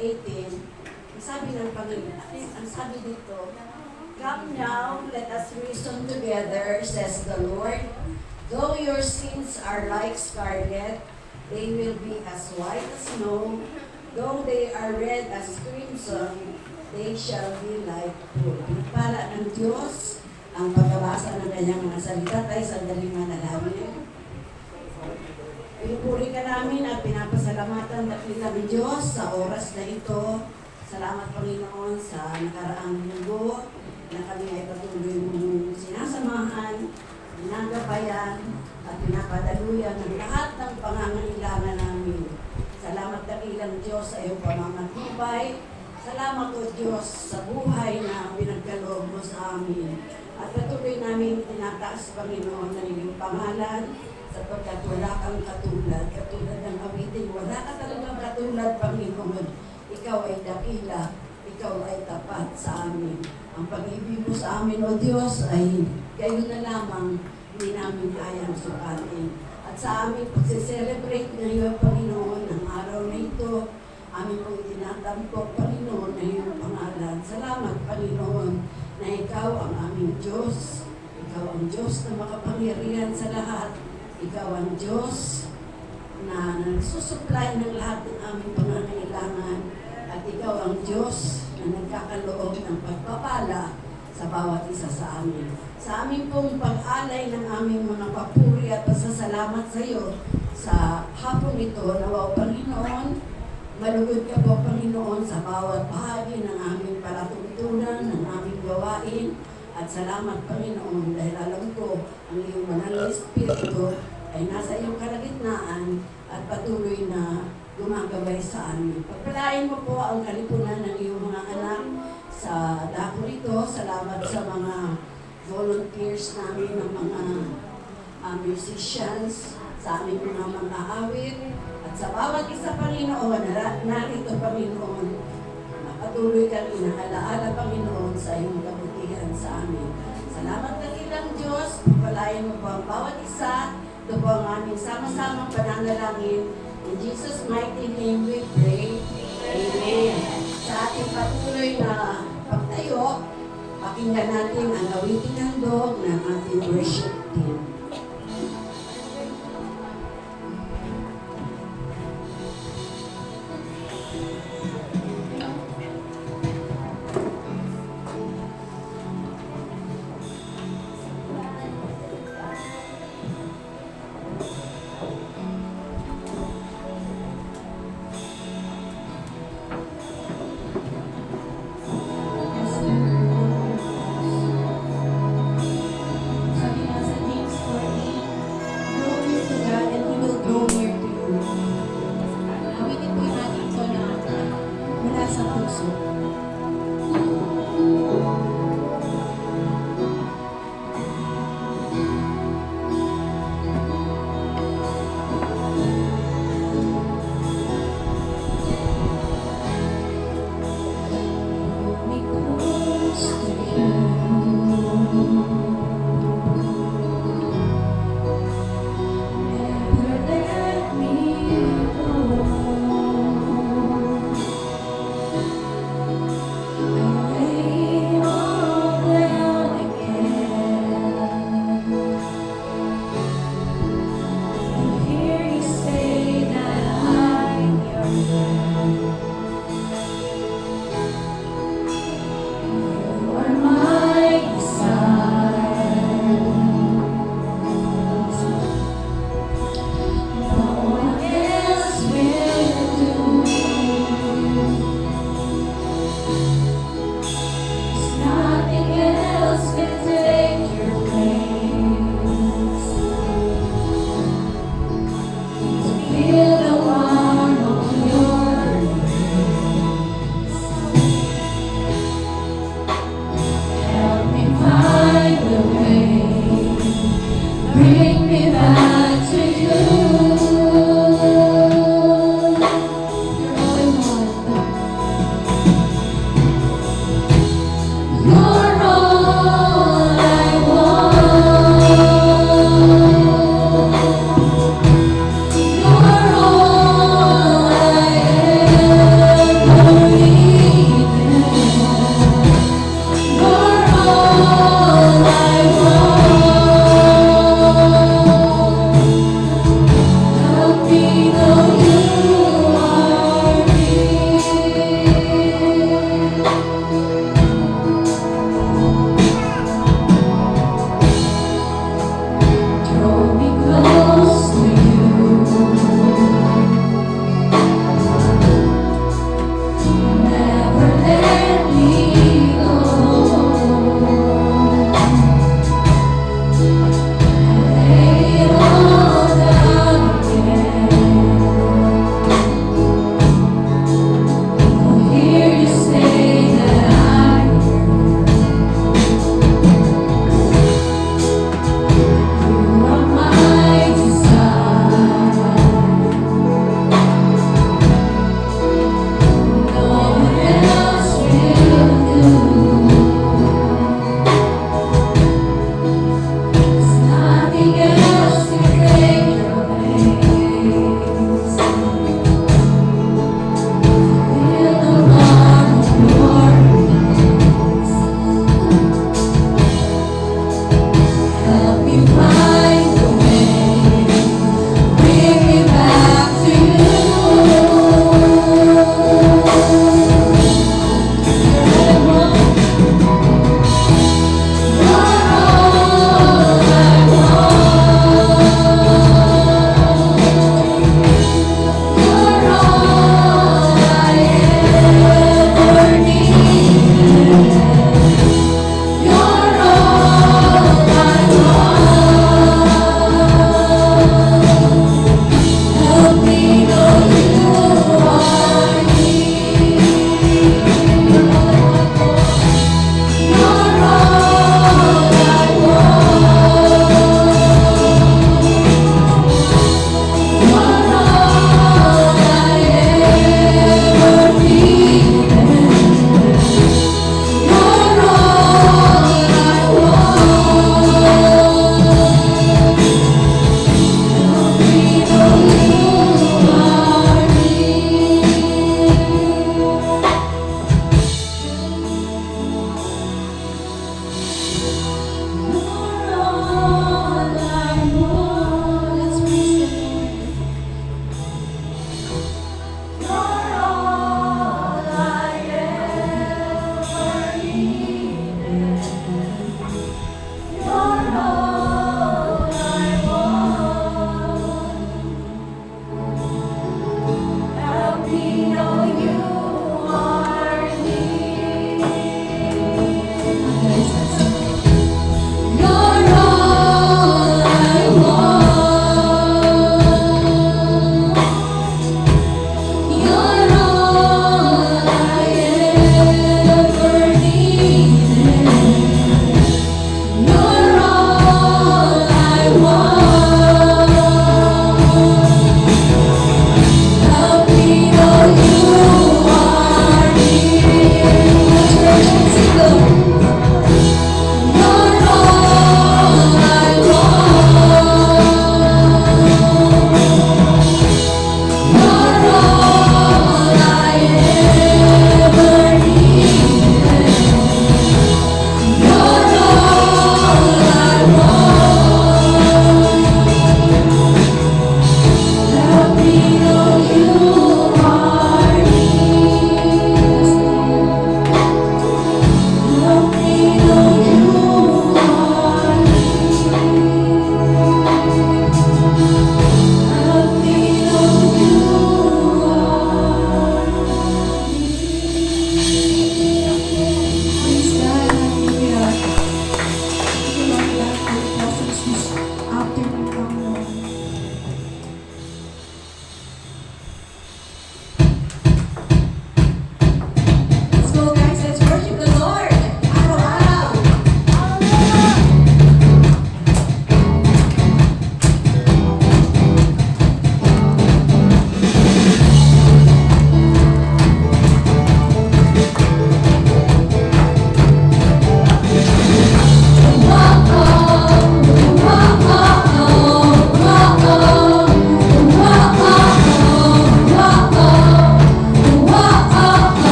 18, ang sabi ng Panginoon, ang sabi dito, "Come now, let us reason together, says the Lord. Though your sins are like scarlet, they will be as white as snow. Though they are red as crimson, they shall be like wool." Pinagpala ng Diyos ang pagbabasa ng kanyang mga salita. Tayo sandaling manalangin. Pinupuri ka namin at pinapasalamatan ng Diyos sa oras na ito. Salamat, Panginoon, sa nakaraang linggo na kami ay patuloy mong sinasamahan, ginagabayan, at pinapadaluyan ng lahat ng pangangailangan namin. Salamat, dakilang Diyos, sa iyong pamamatibay. Salamat, O Diyos, sa buhay na pinagkaloob mo sa amin. At patuloy namin tinataas, Panginoon, ng iyong pangalan, sapagkat wala kang katulad ng awitin. Wala ka talagang katulad, Panginoon. Ikaw ay dakila, ikaw ay tapat sa amin. Ang pag-ibig mo sa amin, O Diyos, ay kayo na lamang, hindi namin kayang sukatin. At sa aming pag-celebrate ngayon, Panginoon, ang araw na ito, amin pong itinatampo, Panginoon, na iyong pangalan. Salamat, Panginoon, na ikaw ang aming Diyos. Ikaw ang Diyos na makapangyarihan sa lahat. Ikaw ang Diyos na nagsusupply ng lahat ng aming pangangailangan. At ikaw ang Diyos na nagkakaloob ng pagpapala sa bawat isa sa amin. Sa amin pong pag-alay ng aming mga papuri at pasasalamat sa iyo sa hapon ito, nawa, Panginoon, malugod ka po, Panginoon, sa bawat bahagi ng aming palatuntunan, ng aming gawain. At salamat, Panginoon, dahil alam ko ang iyong banal na Espiritu ay nasa iyong kalagitnaan at patuloy na gumagabay sa amin. Pagpalain mo po ang kalipunan ng iyong mga anak sa dako rito. Salamat sa mga volunteers namin, ng mga musicians, sa aming mga awit, at sa bawat isa, Panginoon, narito, Panginoon, patuloy kang inaalaala, Panginoon, sa iyong kabutihan sa amin. Salamat na ilang Diyos, pagpalain mo po ang bawat isa. Ito po ang aming sama-samang pananalangin. In Jesus' mighty name we pray. Amen. Sa ating patuloy na pagtayo, pakinggan natin ang awiting handog ng ating worship team.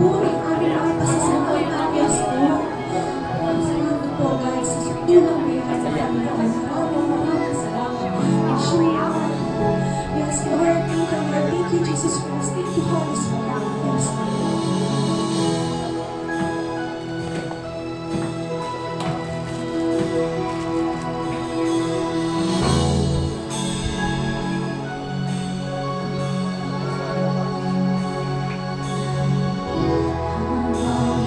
Ngunit aming mga pasasalamat, Diyos ko. Salamat po, guys, sa sutulang biyaya sa Panginoon. Maraming salamat. Yes, Lord, thank you, Lord. Thank you, Jesus Christ. Thank you, Holy Spirit. Yes, Lord.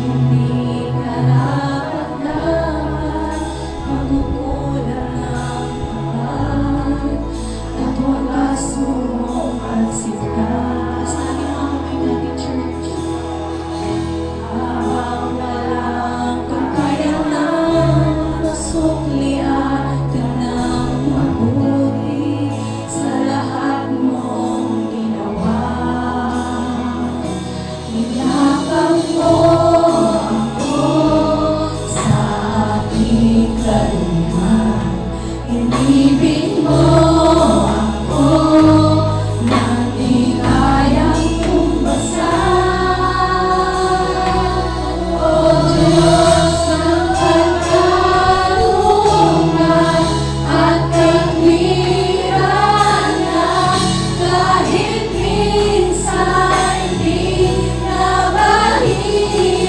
Hindi karapat-dapat magkukulang ng kapal at wagas mong pagsigtas. Lagi mga kapatid church. Habang walang kakayanan, nasuklian ka ng mabuti sa lahat mong ginawa. Hinapang mo ako sa aking kaluhan. Inibig mo ako nang di kayang tumbasan. O Diyos ng pagkalungan at katwiran, kahit minsan di nabahiran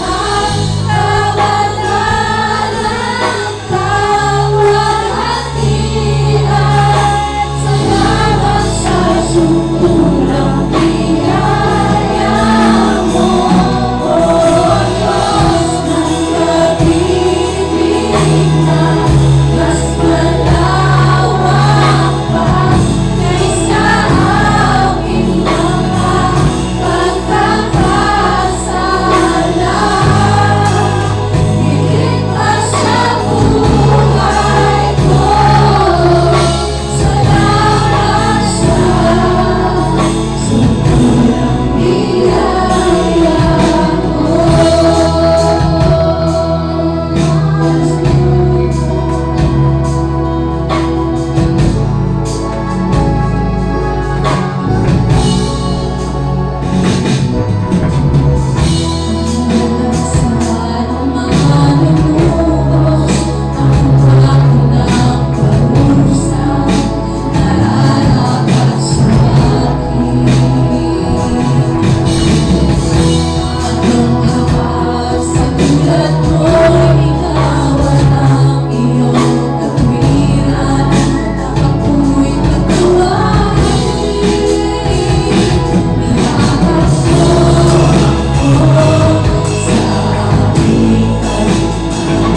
ang kabanalan, kawalhatian. Salamat sa sukulang biyaya mo, O Diyos ng pag-ibig na mas malawak pa kaysa aming mga pagkakasala. Higit pa sa buhay ko, salamat sa sukulang biyaya mo. Sana manunubos ang ako ng parusa, nararapat sa akin. Anong kapag sa tulad mo'y ikawan ang iyong katwiran, ako'y pagkawain. Niyakap mo ako sa aking kaluhan.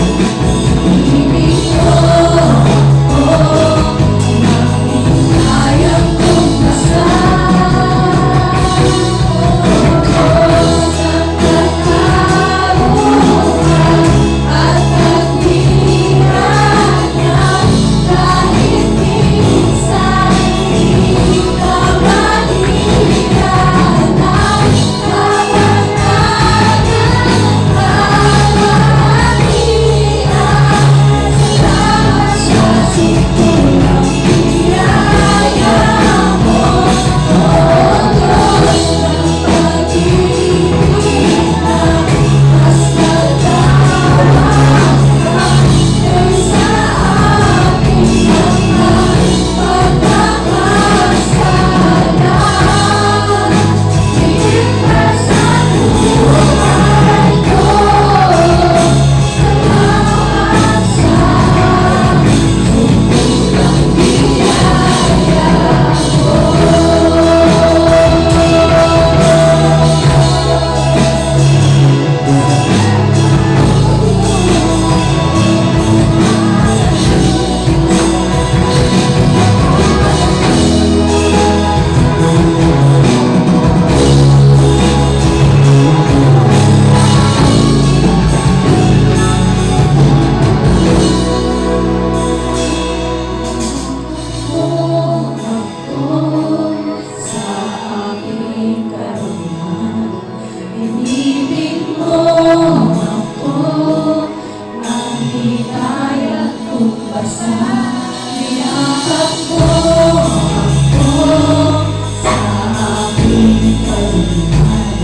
Inibig mo ako nang di kayang tumbasan. O Diyos ng pagkalungan at katwiran, kahit minsan di nabahiran ang kabanalan, kawalhatian. Salamat sa sukulang biyaya mo, O Diyos ng pag-ibig na mas malawak pa kaysa aming mga pagkakasala. Higit pa sa buhay ko, salamat sa sukulang biyaya mo. Sa aking karuhan, inibig mo ako nang di kayang tumbasan. Niyakap mo ako sa aking kaluhan.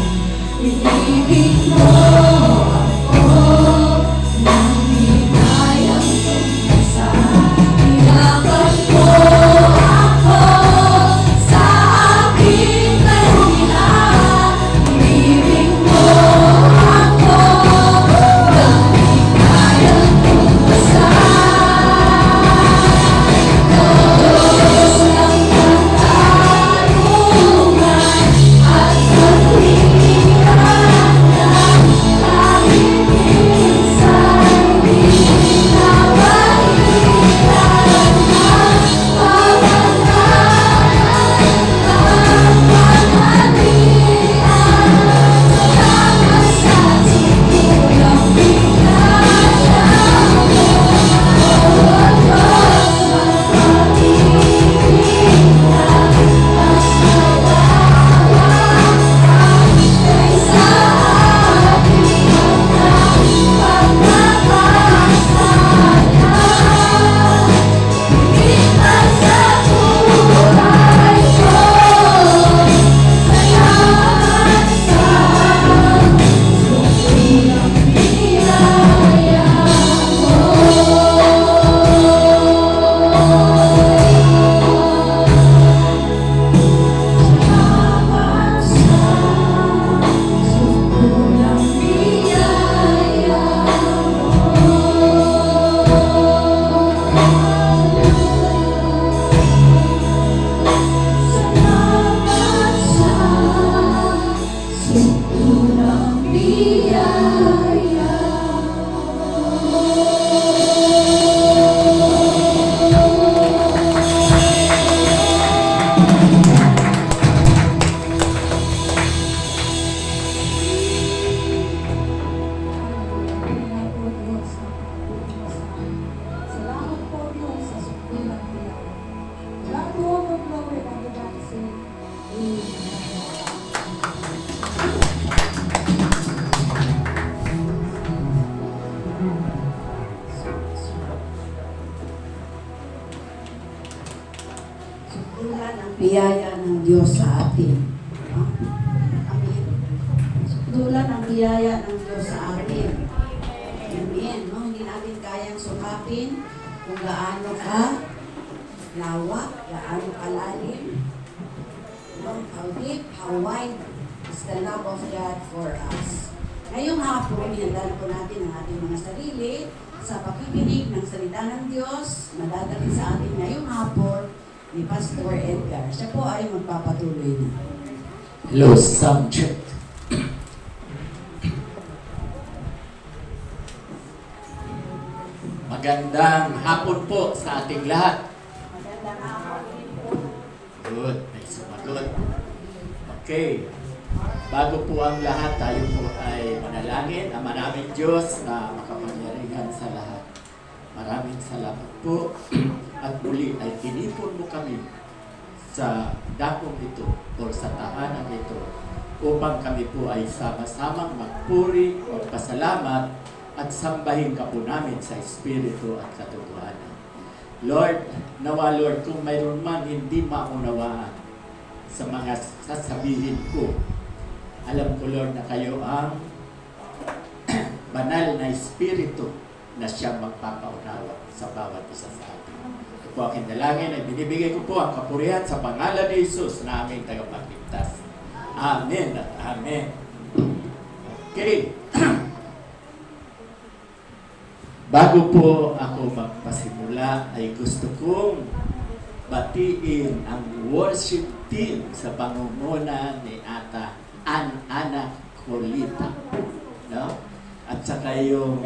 biyaya ng Diyos sa atin. No? Amen. Sukdulan ang biyaya ng Diyos sa atin. Amen. No? Hindi natin kayang sukapin kung gaano ka lawak, gaano kalalim, no? How deep, how wide is the love of God for us. Ngayong hapon, hinandaan po natin ang ating mga sarili sa pakikinig ng salita ng Diyos, madadali sa atin ngayong hapon ni Pastor Edgar. Siya po ay magpapatuloy na. Hello, sound check. Magandang hapon po sa ating lahat. Magandang hapon din po. Good, may sumagot. Okay. Bago po ang lahat, tayo po ay manalangin. Ama naming Diyos na makapangyarihan sa lahat. Maraming salamat po. At muli ay tinipon mo kami sa dakong ito o sa tahanan ito upang kami po ay sama-samang magpuri o pasalamat at sambahin ka po namin sa Espiritu at katotohanan. Lord, nawa Lord, kung mayroon man hindi maunawaan sa mga sasabihin ko, alam ko Lord na kayo ang banal na Espiritu na siyang magpapaunawa sa bawat isa sa atin. Ito po aking dalangin ay binibigay ko po ang kapurihan sa pangalan ni Jesus na aming tagapagligtas. Amen at amen. Okay. Bago po ako magpasimula ay gusto kong batiin ang worship team sa pangunguna ni Ata Ana Colita, no? At saka yung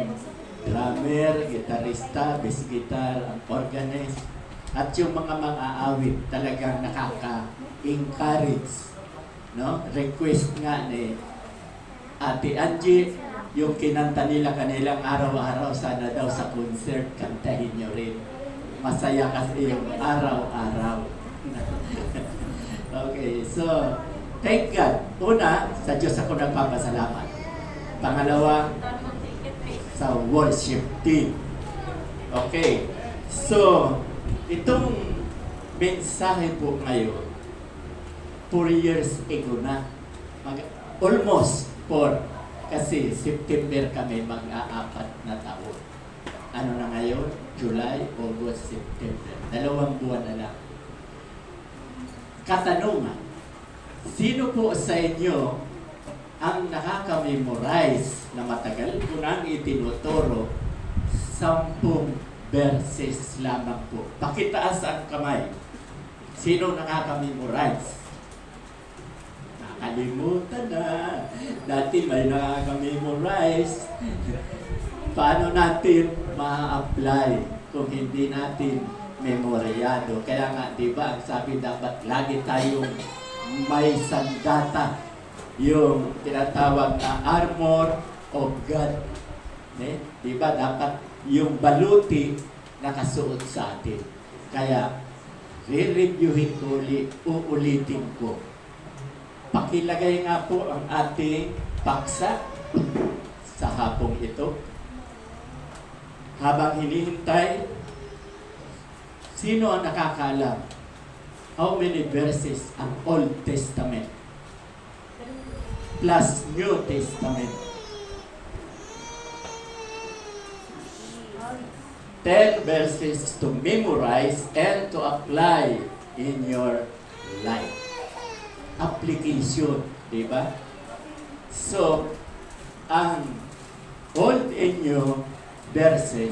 drummer, gitarista, bass guitar, ang organist, at yung mga awit talagang nakaka-encourage, no? Request nga ni Ate Angie, yung kinanta nila kanilang araw-araw, sana daw sa concert, kantahin nyo rin. Masaya kasi yung araw-araw. Okay, so, thank God. Una, sa Diyos ako nagpapasalamat. Pangalawa, sa worship team. Okay. So, itong mensahe po ngayon, 4 years ago na. Almost 4. Kasi September kami mag-aapat na taon. Ano na ngayon? July, August, September. 2 buwan na lang. Katanungan, sino po sa inyo ang nakaka-memorize na matagal ko nang itinuturo 10 verses lamang po? Pakitaas ang kamay. Sino nakaka-memorize? Nakalimutan na. Dati may nakaka-memorize. Paano natin ma-apply kung hindi natin memoryado? Kaya nga, di ba, ang sabi dapat lagi tayong may sandata, yung tinatawag na armor of God. Di ba, dapat yung baluti nakasuot sa atin. Kaya, re-reviewin ko uulitin ko. Pakilagay nga po ang ating paksa sa hapong ito. Habang hinihintay, sino ang nakakaalam? How many verses ang Old Testament plus New Testament? 10 verses to memorize and to apply in your life. Application, di ba? So, ang Old and New verses,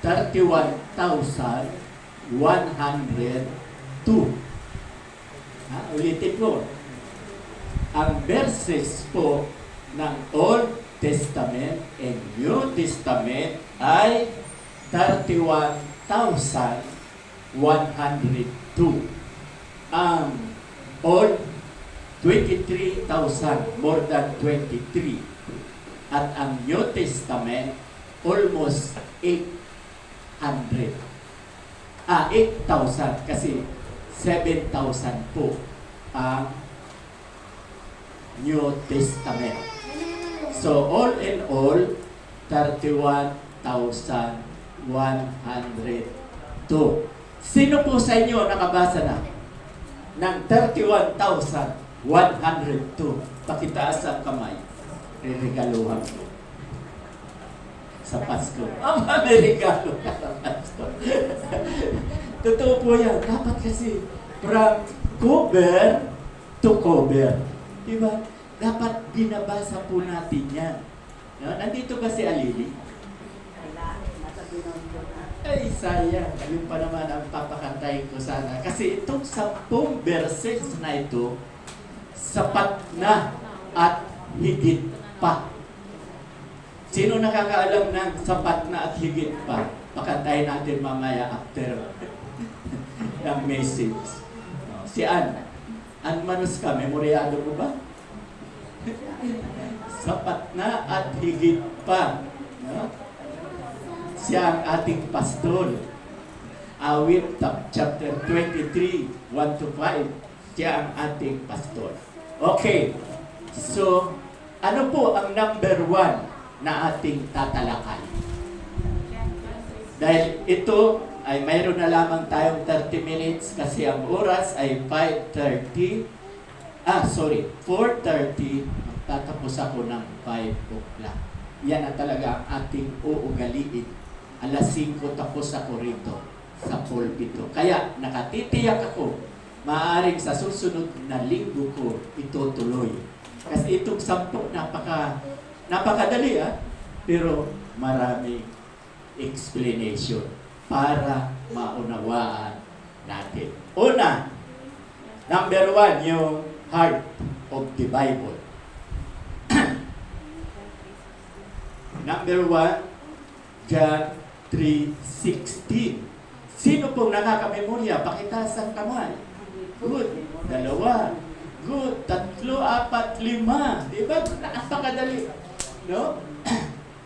31,102. Ulitin po. Ang verses po ng Old Testament and New Testament ay 31,102. Ang Old, 23,000, more than 23. At ang New Testament, almost 800. 8,000 kasi 7,000 po ang New Testament. So, all in all, 31,102. Sino po sa inyo nakabasa na? ng 31,102. Pakitaas ang kamay. Re-regaluhan ko. Sa Pasko. Ama, may regalo ka sa Pasko. Totoo po yan. Dapat kasi from cover to cover. Diba? Dapat binabasa po natin yan. No? Nandito ba si Alili? Ay, sayang. Ayun pa naman ang papakantayin ko sana. Kasi itong 10 verses na ito, sapat na at higit pa. Sino nakakaalam ng sapat na at higit pa? Pakantayin natin mamaya after ng message. Si Ann. Ann Manus ka, memoryado mo ba? Sapat na at higit pa. No? Siya ang ating pastor. Awit chapter 23, 1-5. Siya ang ating pastor. Okay. So, ano po ang number 1 na ating tatalakay? Dahil ito ay mayroon na lamang tayong 30 minutes kasi ang oras ay 4:30. Tatapos ako ng 5 o'clock. Yan na talaga ang ating uugaliin. 5:00 tapos ako rito sa pulpito. Kaya nakatitiyak ako, maaaring sa susunod na linggo ko itutuloy. Kasi itong 10, napakadali pero marami explanation para maunawaan natin. Una, number 1, yung heart of the Bible. Number 1, John 3:16. Sino pong nakaka-memorya? Pakitaas ang kamay. Good. 2. Good. 3, 4, 5. Diba? Napakadali. No?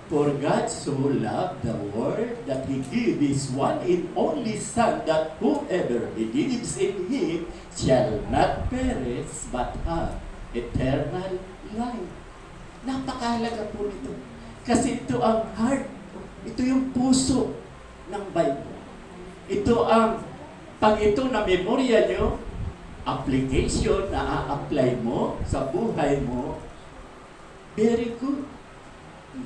For God so loved the world that He gave His one and only Son, that whoever believes in Him shall not perish but have eternal life. Napakahalaga po nito. Kasi ito ang heart. Ito yung puso ng Bible. Ito ang, pag ito na memorya nyo, application na a-apply mo sa buhay mo, very good.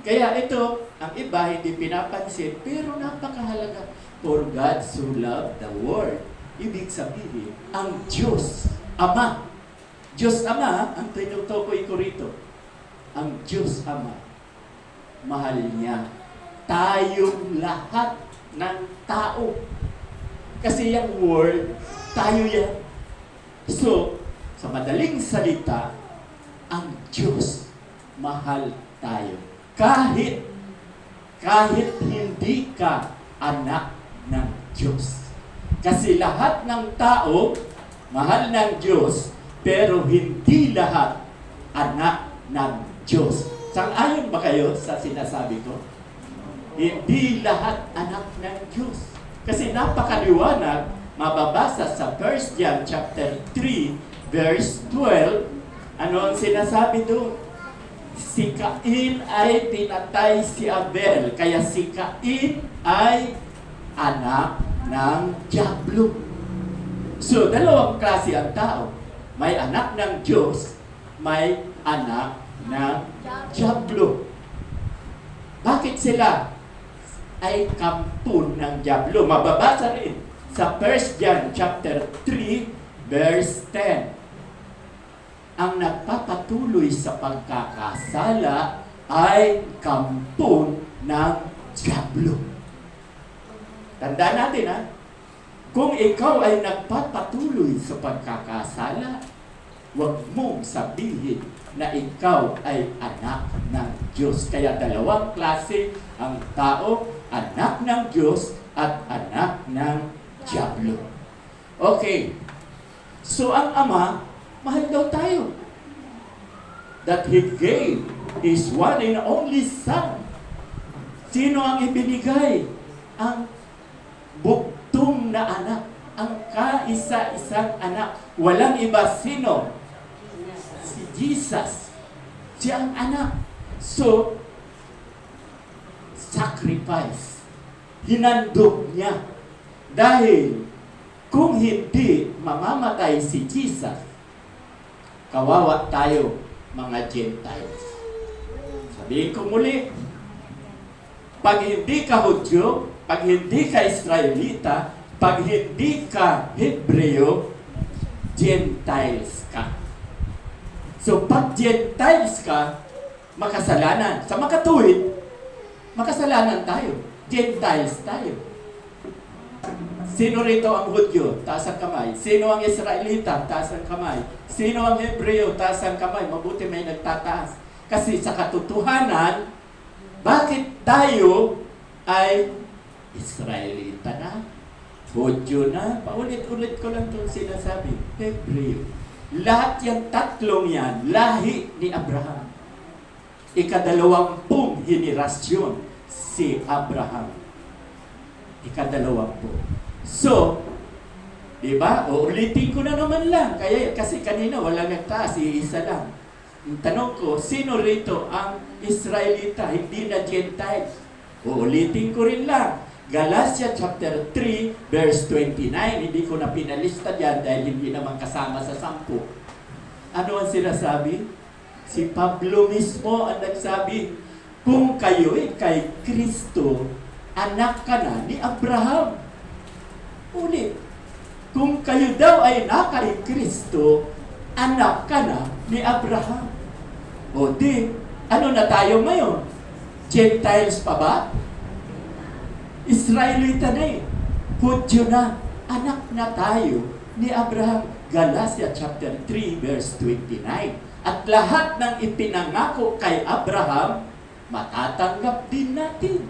Kaya ito, ang iba hindi pinapansin, pero napakahalaga. For God so loved the world. Ibig sabihin, ang Diyos, Ama. Diyos Ama, ang tinutukoy ko rito. Ang Diyos Ama, mahal niya tayong lahat ng tao. Kasi yung world, tayo yan. So, sa madaling salita, ang Diyos, mahal tayo. Kahit hindi ka anak ng Diyos. Kasi lahat ng tao, mahal ng Diyos, pero hindi lahat anak ng Diyos. Sang-ayon ba kayo sa sinasabi ko? Hindi lahat anak ng Diyos. Kasi napakaliwanag, mababasa sa 1 John chapter 3, verse 12, ano ang sinasabi doon? Si Cain ay pinatay si Abel, kaya si Cain ay anak ng dyablo. So, dalawang klase ang tao. May anak ng Diyos, may anak ng dyablo. Bakit sila ay kampun ng dyablo? Mababasa rin sa 1 John chapter 3, verse 10. Ang nagpapatuloy sa pagkakasala ay kampun ng dyablo. Tandaan natin kung ikaw ay nagpapatuloy sa pagkakasala, huwag mong sabihin na ikaw ay anak ng Diyos. Kaya dalawang klase ang tao, anak ng Diyos at anak ng dyablo. Okay. So ang Ama, mahal daw tayo. That He gave His one and only Son. Sino ang ibinigay? Ang buktong na anak. Ang kaisa-isang anak. Walang iba sino? Si Jesus. Siya ang anak. So, sacrifice. Hinandog niya. Dahil Kung hindi mamamatay si Jesus, kawawa tayo mga Gentiles. Sabihin ko muli, pag hindi ka Hudyo, pag hindi ka Israelita, pag hindi ka Hebreo, Gentiles ka. So pag Gentiles ka, makasalanan. Sa makatuwid, makasalanan tayo. Gentiles tayo. Sino rito ang Hudyo? Taas ang kamay. Sino ang Israelita? Taas ang kamay. Sino ang Hebreo? Taas ang kamay. Mabuti may nagtataas. Kasi sa katotohanan, bakit tayo ay Israelita na? Hudyo na? Paulit-ulit ko lang itong sinasabi. Hebreo. Lahat yung tatlong yan, lahi ni Abraham. Ikadalawampung henerasyon si Abraham. Ikadalawampung. So, di ba? Uulitin ko na naman lang. Kasi kanina walang nagtaas, iisa lang. Ang tanong ko, sino rito ang Israelita, hindi na Gentiles? Uulitin ko rin lang. Galatia chapter 3, verse 29. Hindi ko na pinalista dyan dahil hindi naman kasama sa 10. Ano ang sinasabi? Si Pablo mismo ang nagsabi, kung kayo'y kay Kristo, anak ka na ni Abraham. Ulit, kung kayo daw ay na kay Kristo, anak ka na ni Abraham. O di, ano na tayo ngayon? Gentiles pa ba? Israelita na eh. Hudyo na. Anak na tayo ni Abraham. Galatia chapter 3 verse 29. At lahat ng ipinangako kay Abraham, matatanggap din natin.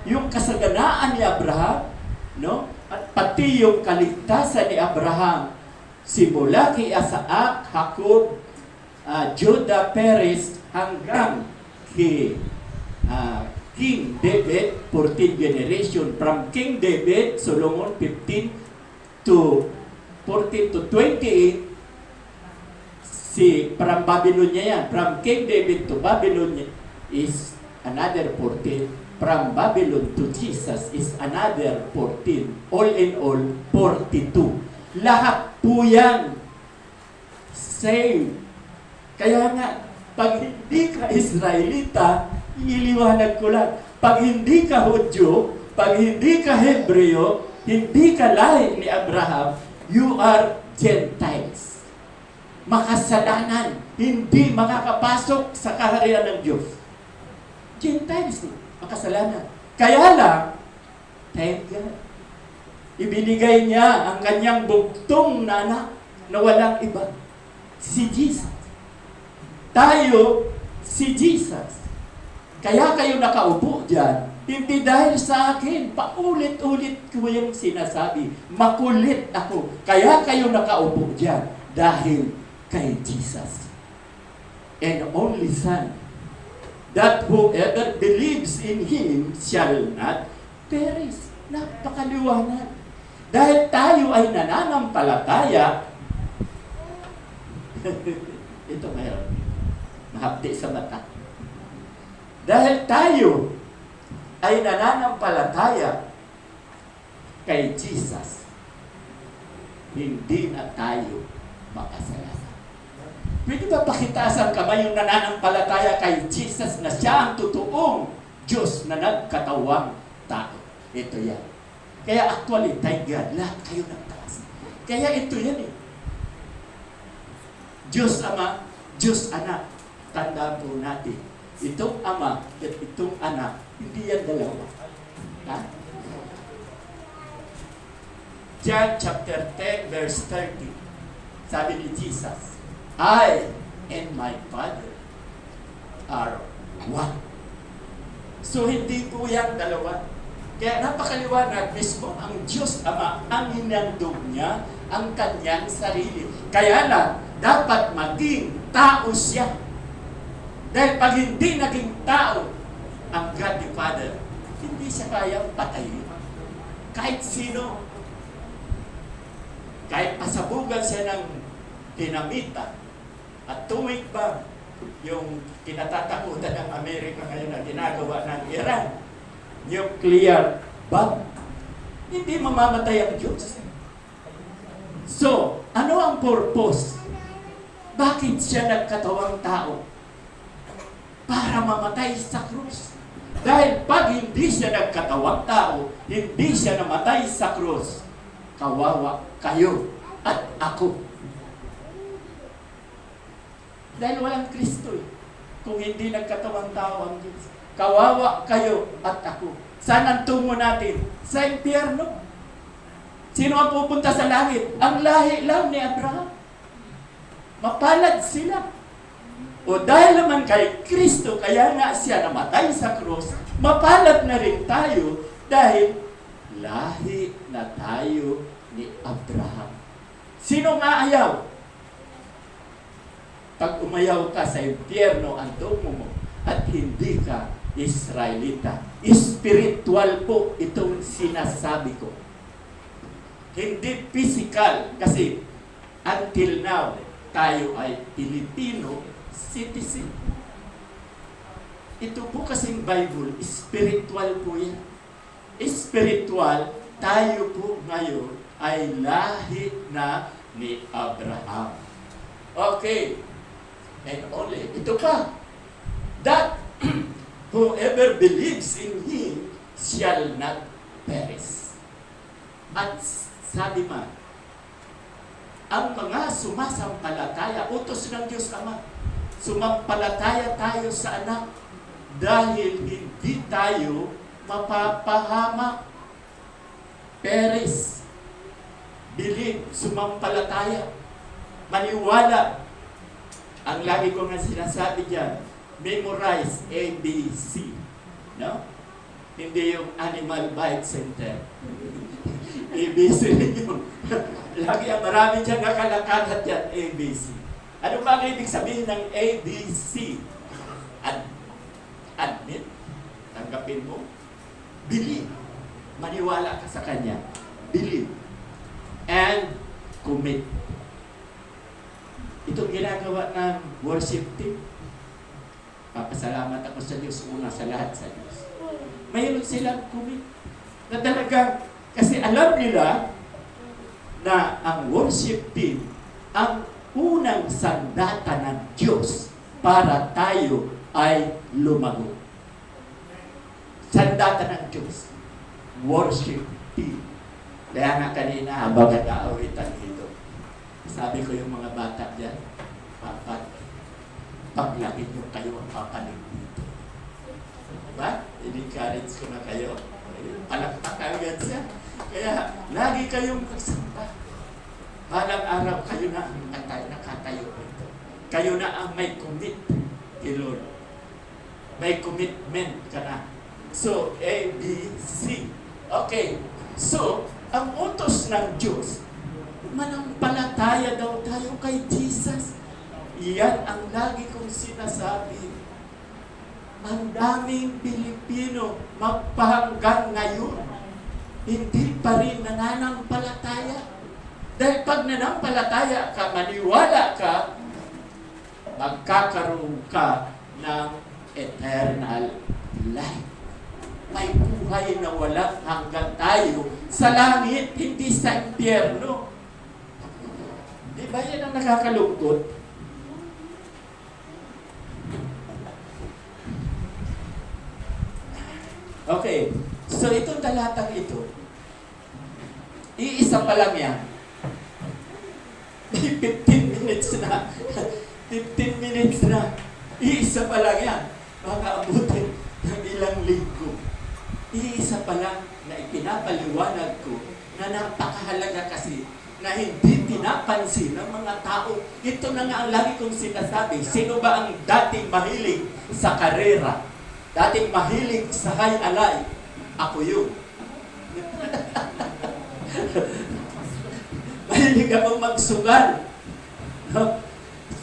Yung kasaganaan ni Abraham, no? At pati yung kaligtasan ni Abraham, simula kay Isaac, Jacob, Judah, Perez, hanggang kay King David, 14 generation. From King David, Solomon, 15 to 14 to 28, from Babylonia yan. From King David to Babylon is another 14. From Babylon to Jesus is another 14. All in all, 42. Lahat po yan same. Kaya nga, pag hindi ka Israelita, iliwanag ko lang, pag hindi ka Hudyo, pag hindi ka Hebreo, hindi ka lahi ni Abraham, you are Gentiles. Makasalanan, hindi makakapasok sa kaharian ng Diyos. Gentiles, makasalanan. Kaya lang, thank God, ibinigay niya ang kanyang bugtong na anak na walang iba, si Jesus. Tayo, si Jesus. Kaya kayo nakaupo dyan, hindi dahil sa akin, paulit-ulit ko yung sinasabi, makulit ako. Kaya kayo nakaupo dyan, dahil kay Jesus. And only Son, that whoever believes in Him shall not perish. Napakaliwanag. Dahil tayo ay nananampalataya, ito mayroon, mahapdi sa mata. Dahil tayo ay nananampalataya kay Jesus, hindi na tayo makasalanan. Pwede ba pakitaas ang kamay yung nananampalataya kay Jesus na siya ang totoong Diyos na nagkatawang tao? Ito yan. Kaya actually, thank God, lahat kayo nagtaas. Kaya ito yan eh. Diyos Ama, Diyos Anak. Tandaan po natin. Itong Ama at itong Anak, hindi yan dalawa. Ha? John chapter 10 verse 30. Sabi ni Jesus, I and my Father are one. So hindi po yan dalawa. Kaya napakaliwanag mismo ang Diyos Ama, ang hinandog niya ang kanyang sarili. Kaya lang, dapat maging tao siya. Dahil pag hindi naging tao ang God the Father, hindi siya kayang patayin. Kahit sino, kahit pasabugan siya ng dinamita at tuwing ba yung kinatatakutan ng Amerika ngayon na ginagawa ng Iran, nuclear bomb, hindi mamamatay ang Diyos. So, ano ang purpose? Bakit siya nagkatawang tao? Para mamatay sa krus. Dahil pag hindi siya nagkatawang tao, hindi siya namatay sa krus, kawawa kayo at ako. Dahil walang Kristo eh. Kung hindi nagkatawang tao ang Diyos. Kawawa kayo at ako. Saan ang tungo natin? Sa impyerno. Sino ang pupunta sa langit? Ang lahi lang ni Abraham. Mapalad sila. O dahil naman kay Kristo, kaya nga siya namatay sa krus, mapalad na rin tayo dahil lahi na tayo ni Abraham. Sino nga ayaw? Pag umayaw ka sa impyerno, ang tungo mo, at hindi ka Israelita. Spiritual po itong sinasabi ko. Hindi physical. Kasi until now, tayo ay Pilipino citizen. Ito po kasing Bible, spiritual po yan. Spiritual, tayo po ngayon ay lahi na ni Abraham. Okay. And only, ito pa, that whoever believes in Him shall not perish. At sabi man, ang mga sumasampalataya, utos ng Diyos Ama, sumampalataya tayo sa anak dahil hindi tayo mapapahamak. Perish. Believe, sumampalataya, maniwala. Ang lagi ko nga sinasabi dyan, memorize ABC. No? Hindi yung Animal Bite Center. ABC rin yun. Lagi ang marami dyan nakalakalat yan, ABC. Ano ba ang ibig sabihin ng ABC? Admit, tanggapin mo, believe, maniwala ka sa Kanya, believe, and commit. Itong ginagawa ng worship team, papasalamat ako sa Diyos, una sa lahat sa Diyos. Mayroon silang commit na talagang, kasi alam nila na ang worship team ang unang sandata ng Diyos para tayo ay lumago. Sandata ng Diyos. Worship team. Kaya nga kanina, habang nag-aawitan dito, sabi ko yung mga bata dyan, paglaki nyo kayo ang papanig dito. Diba? In-encourage ko na kayo. Palakpak agad siya. Kaya, lagi kayong magsamba. Balang araw, kayo na ang nakatayo dito. Kayo na ang may commit kay Lord. May commitment ka na. So, A, B, C. Okay. So, ang utos ng Diyos, manampalataya daw tayo kay Jesus. Iyan ang lagi kong sinasabi. Ang daming Pilipino magpahanggang ngayon, hindi pa rin nananampalataya. Dahil pag nanampalataya ka, maniwala ka, magkakaroon ka ng eternal life. May buhay na walang hanggang tayo sa langit, hindi sa impyerno. Di ba yan ang nakakalungkot? Okay, so itong talatang ito, iisa pa lang yan. May 15 minutes na. 15 minutes na. Iisa pa lang yan. Baka abutin ng ilang linggo. Iisa pa lang na ipinapaliwanag ko na napakahalaga kasi na hindi pinapansin ng mga tao. Ito na nga ang lagi kong sinasabi. Sino ba ang dating mahilig sa karera? Dating mahilig sa high alay? Ako yun. Mahilig akong magsugal. No?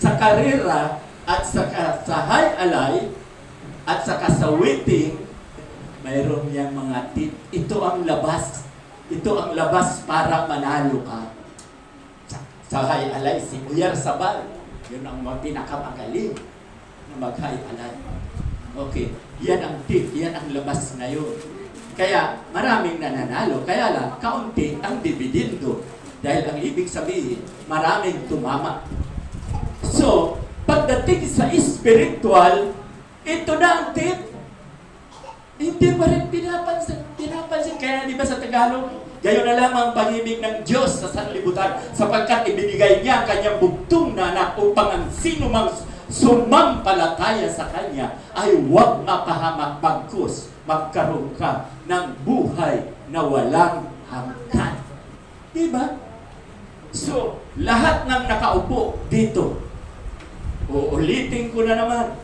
Sa karera at sa high alay at saka sa waiting, mayroon niyang mga tip. Ito ang labas. Ito ang labas para manalo ka. Sa high alay, si Uyar Sabal. Yun ang pinakamagaling na mag-high alay. Okay, yan ang tip. Yan ang labas ngayon. Kaya maraming nananalo. Kaya lang, kaunti ang dividendo. Dahil ang ibig sabihin, maraming tumama. So, pagdating sa spiritual, ito na ang tip. Hindi pa rin pinapansin. Kaya di ba sa Tagalog, gayon na lamang ang pag-ibig ng Diyos sa sanlibutan sapagkat ibinigay niya ang kanyang bugtong na anak upang ang sino mang sumampalataya sa kanya ay huwag mapahamak, bagkus magkaroon ka ng buhay na walang hanggan. Di ba? So, lahat ng nakaupo dito, uulitin ko na naman,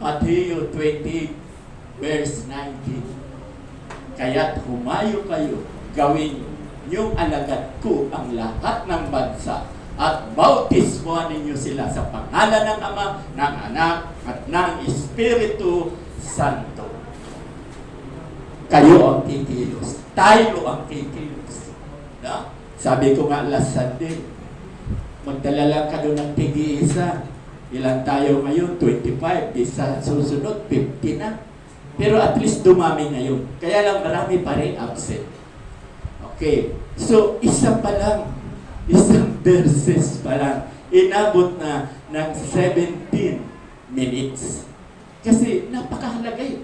Matthew 20, verse 19. Kaya't humayo kayo, gawin niyong alagad ko ang lahat ng bansa at bautismuhan ninyo sila sa pangalan ng Ama, ng Anak, at ng Espiritu Santo. Kayo ang kikilos. Tayo ang kikilos. No? Sabi ko nga last Sunday, magdala lang ka doon ng tigi-isa. Ilan tayo ngayon? 25. Isa susunod, 50 na. Pero at least dumami ngayon. Kaya lang marami pa rin absent. Okay. So, isa pa lang. Isang verses pa lang. Inabot na ng 17 minutes. Kasi napakahalaga yun.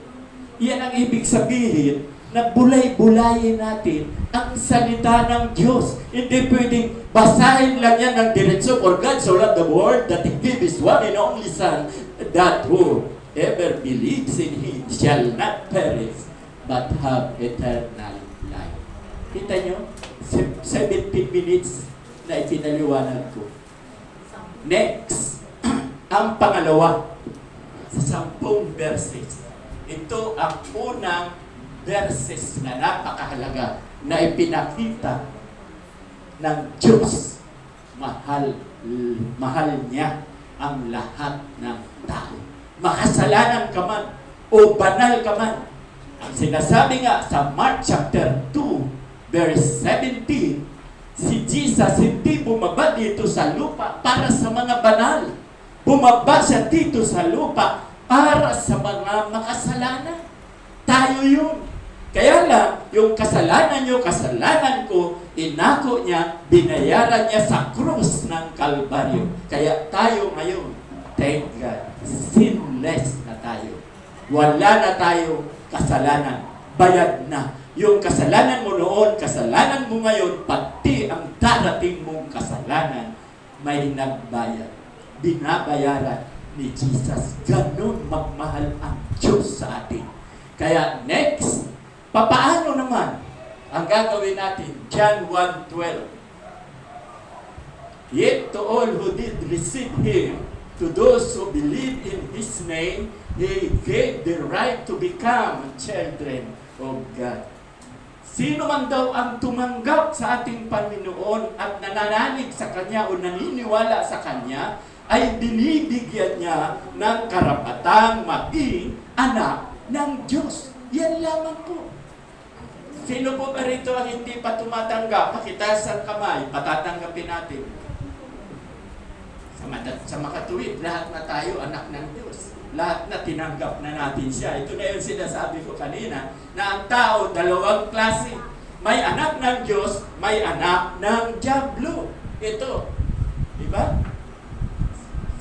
Yan ang ibig sabihin na bulay-bulayin natin ang salita ng Diyos. Hindi pwedeng basahin lang yan ng diretso. For God so loved the world that He gave His one and only Son, that whoever believes in Him shall not perish but have eternal life. Kita nyo? 17 minutes na ipinaliwanag ko. Next, ang pangalawa sa 10 verses. Ito ang unang verses na napakahalaga na ipinakita ng Diyos. Mahal niya ang lahat ng tao. Makasalanan ka man o banal ka man. Ang sinasabi nga sa Mark chapter 2 verse 17, si Jesus hindi bumaba dito sa lupa para sa mga banal. Bumaba siya dito sa lupa para sa mga makasalanan. Tayo yun. Kaya lang, yung kasalanan nyo, kasalanan ko, inako niya, binayaran niya sa krus ng Kalbaryo. Kaya tayo ngayon, thank God, sinless na tayo. Wala na tayo kasalanan. Bayad na. Yung kasalanan mo noon, kasalanan mo ngayon, pati ang darating mong kasalanan, may nagbayad. Binabayaran ni Jesus. Ganun magmahal ang Diyos sa atin. Kaya next, papaano naman ang gagawin natin? John 1:12. Yet to all who did receive Him, to those who believe in His name, He gave the right to become children of God. Sino man daw ang tumanggap sa ating Panginoon at nananalig sa Kanya o naniniwala sa Kanya, ay binibigyan niya ng karapatang maging anak ng Diyos. Yan lamang po. Sino po ba rito ang hindi pa tumatanggap? Pakitaas ang kamay, patatanggapin natin. Sa makatuwid, lahat na tayo anak ng Diyos. Lahat na tinanggap na natin siya. Ito na yung sinasabi ko kanina, na ang tao, dalawang klase. May anak ng Diyos, may anak ng Diablo. Ito. Diba?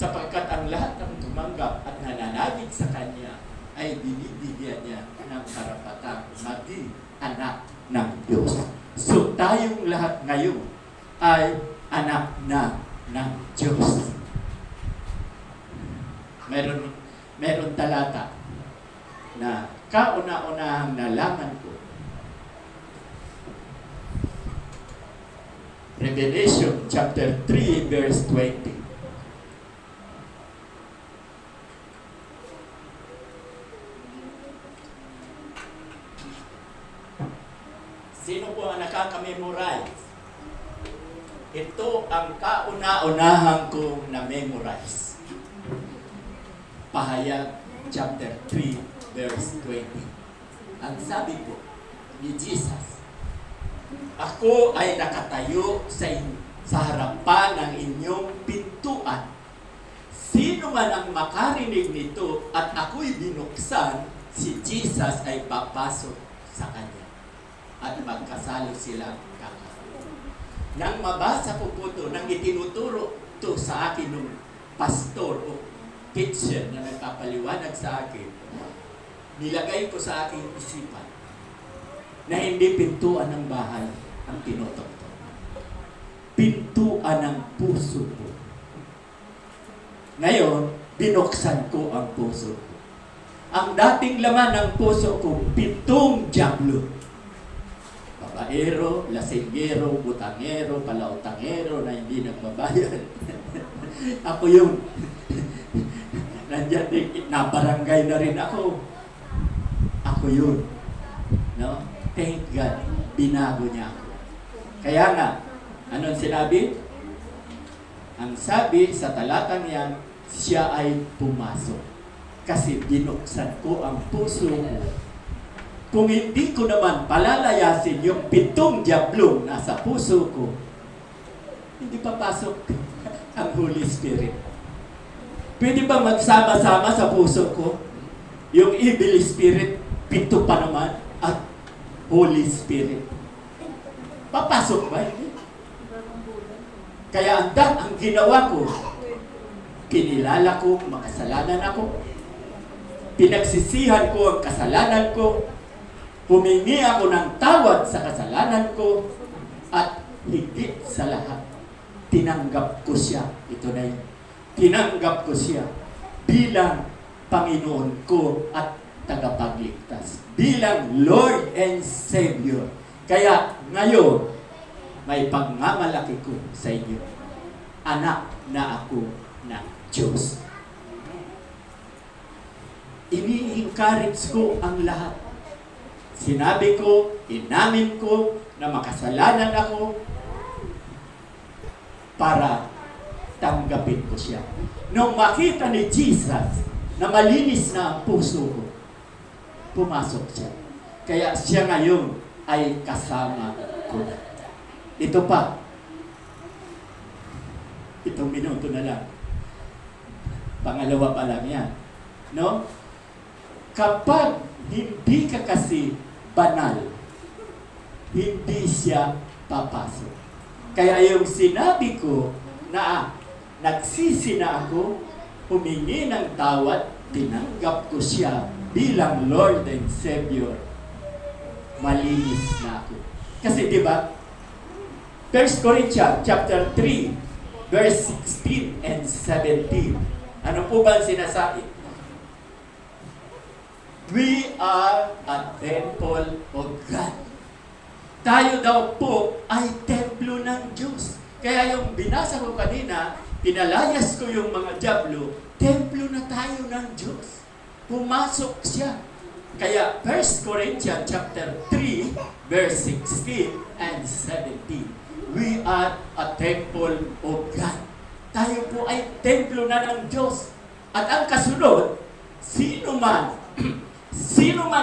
Sapagkat ang lahat ng tumanggap at nananalig sa Kanya ay binibigyan niya ng karapatang maging anak ng Diyos. So tayong lahat ngayon ay anak na ng Diyos. Meron talata na kauna-unahang nalaman ko. Revelation chapter 3 verse 20. Sino po ang nakaka-memorize? Ito ang kauna-unahan kong na-memorize. Pahayag chapter 3 verse 20. Ang sabi po ni Jesus, ako ay nakatayo sa harapan ng inyong pintuan. Sino man ang makarinig nito at ako'y binuksan, si Jesus ay papasok sa kanya at magkasalo silang kakaroon. Nang mabasa ko po ito, nang itinuturo to sa akin ng pastor o teacher na nagpapaliwanag sa akin, nilagay ko sa aking isipan na hindi pintuan ng bahay ang tinutoktok. Pintuan ng puso ko. Ngayon, binuksan ko ang puso ko. Ang dating laman ng puso ko, 7 diablo. Babaero, lasinggero, butangero, palautangero na hindi nagbabayad. Ako yun. Nandiyan din, nabarangay na rin ako. Ako yun. No? Thank God, binago niya ako. Kaya nga, anong sinabi? Ang sabi sa talatang yan, siya ay pumasok. Kasi binuksan ko ang puso ko. Kung hindi ko naman palalayasin yung 7 diablong nasa puso ko, hindi papasok ang Holy Spirit. Pwede ba magsama-sama sa puso ko? Yung evil spirit, 7 pa naman, at Holy Spirit. Papasok ba? Hindi. Kaya ang ginawa ko, kinilala ko, makasalanan ako. Pinagsisihan ko ang kasalanan ko. Humingi ako ng tawad sa kasalanan ko. At higit sa lahat, tinanggap ko siya. Ito na yun. Tinanggap ko siya bilang Panginoon ko at tagapagligtas. Bilang Lord and Savior. Kaya ngayon, may pagmamalaki ko sa inyo. Anak na ako ng Diyos. Ini-encourage ko ang lahat. Sinabi ko, inamin ko na makasalanan ako para tanggapin ko siya. Nung makita ni Jesus na malinis na ang puso ko, pumasok siya. Kaya siya ngayon ay kasama ko. Ito pa. Itong minuto na lang. Pangalawa pa lang yan. No? Kapag hindi ka kasi banal, hindi siya papasok. Kaya yung sinabi ko na nagsisi na ako, humingi ng tawad, tinanggap ko siya bilang Lord and Savior, malinis na ako. Kasi di ba, 1 Corinthians chapter 3, verse 16 and 17. Ano po ba ang sinasabi? We are a temple of God. Tayo daw po ay templo ng Diyos. Kaya yung binasa ko kanina, pinalayas ko yung mga diablo, templo na tayo ng Diyos. Pumasok siya. Kaya 1 Corinthians chapter 3, verse 16 and 17. We are a temple of God. Tayo po ay templo na ng Diyos. At ang kasunod, sino man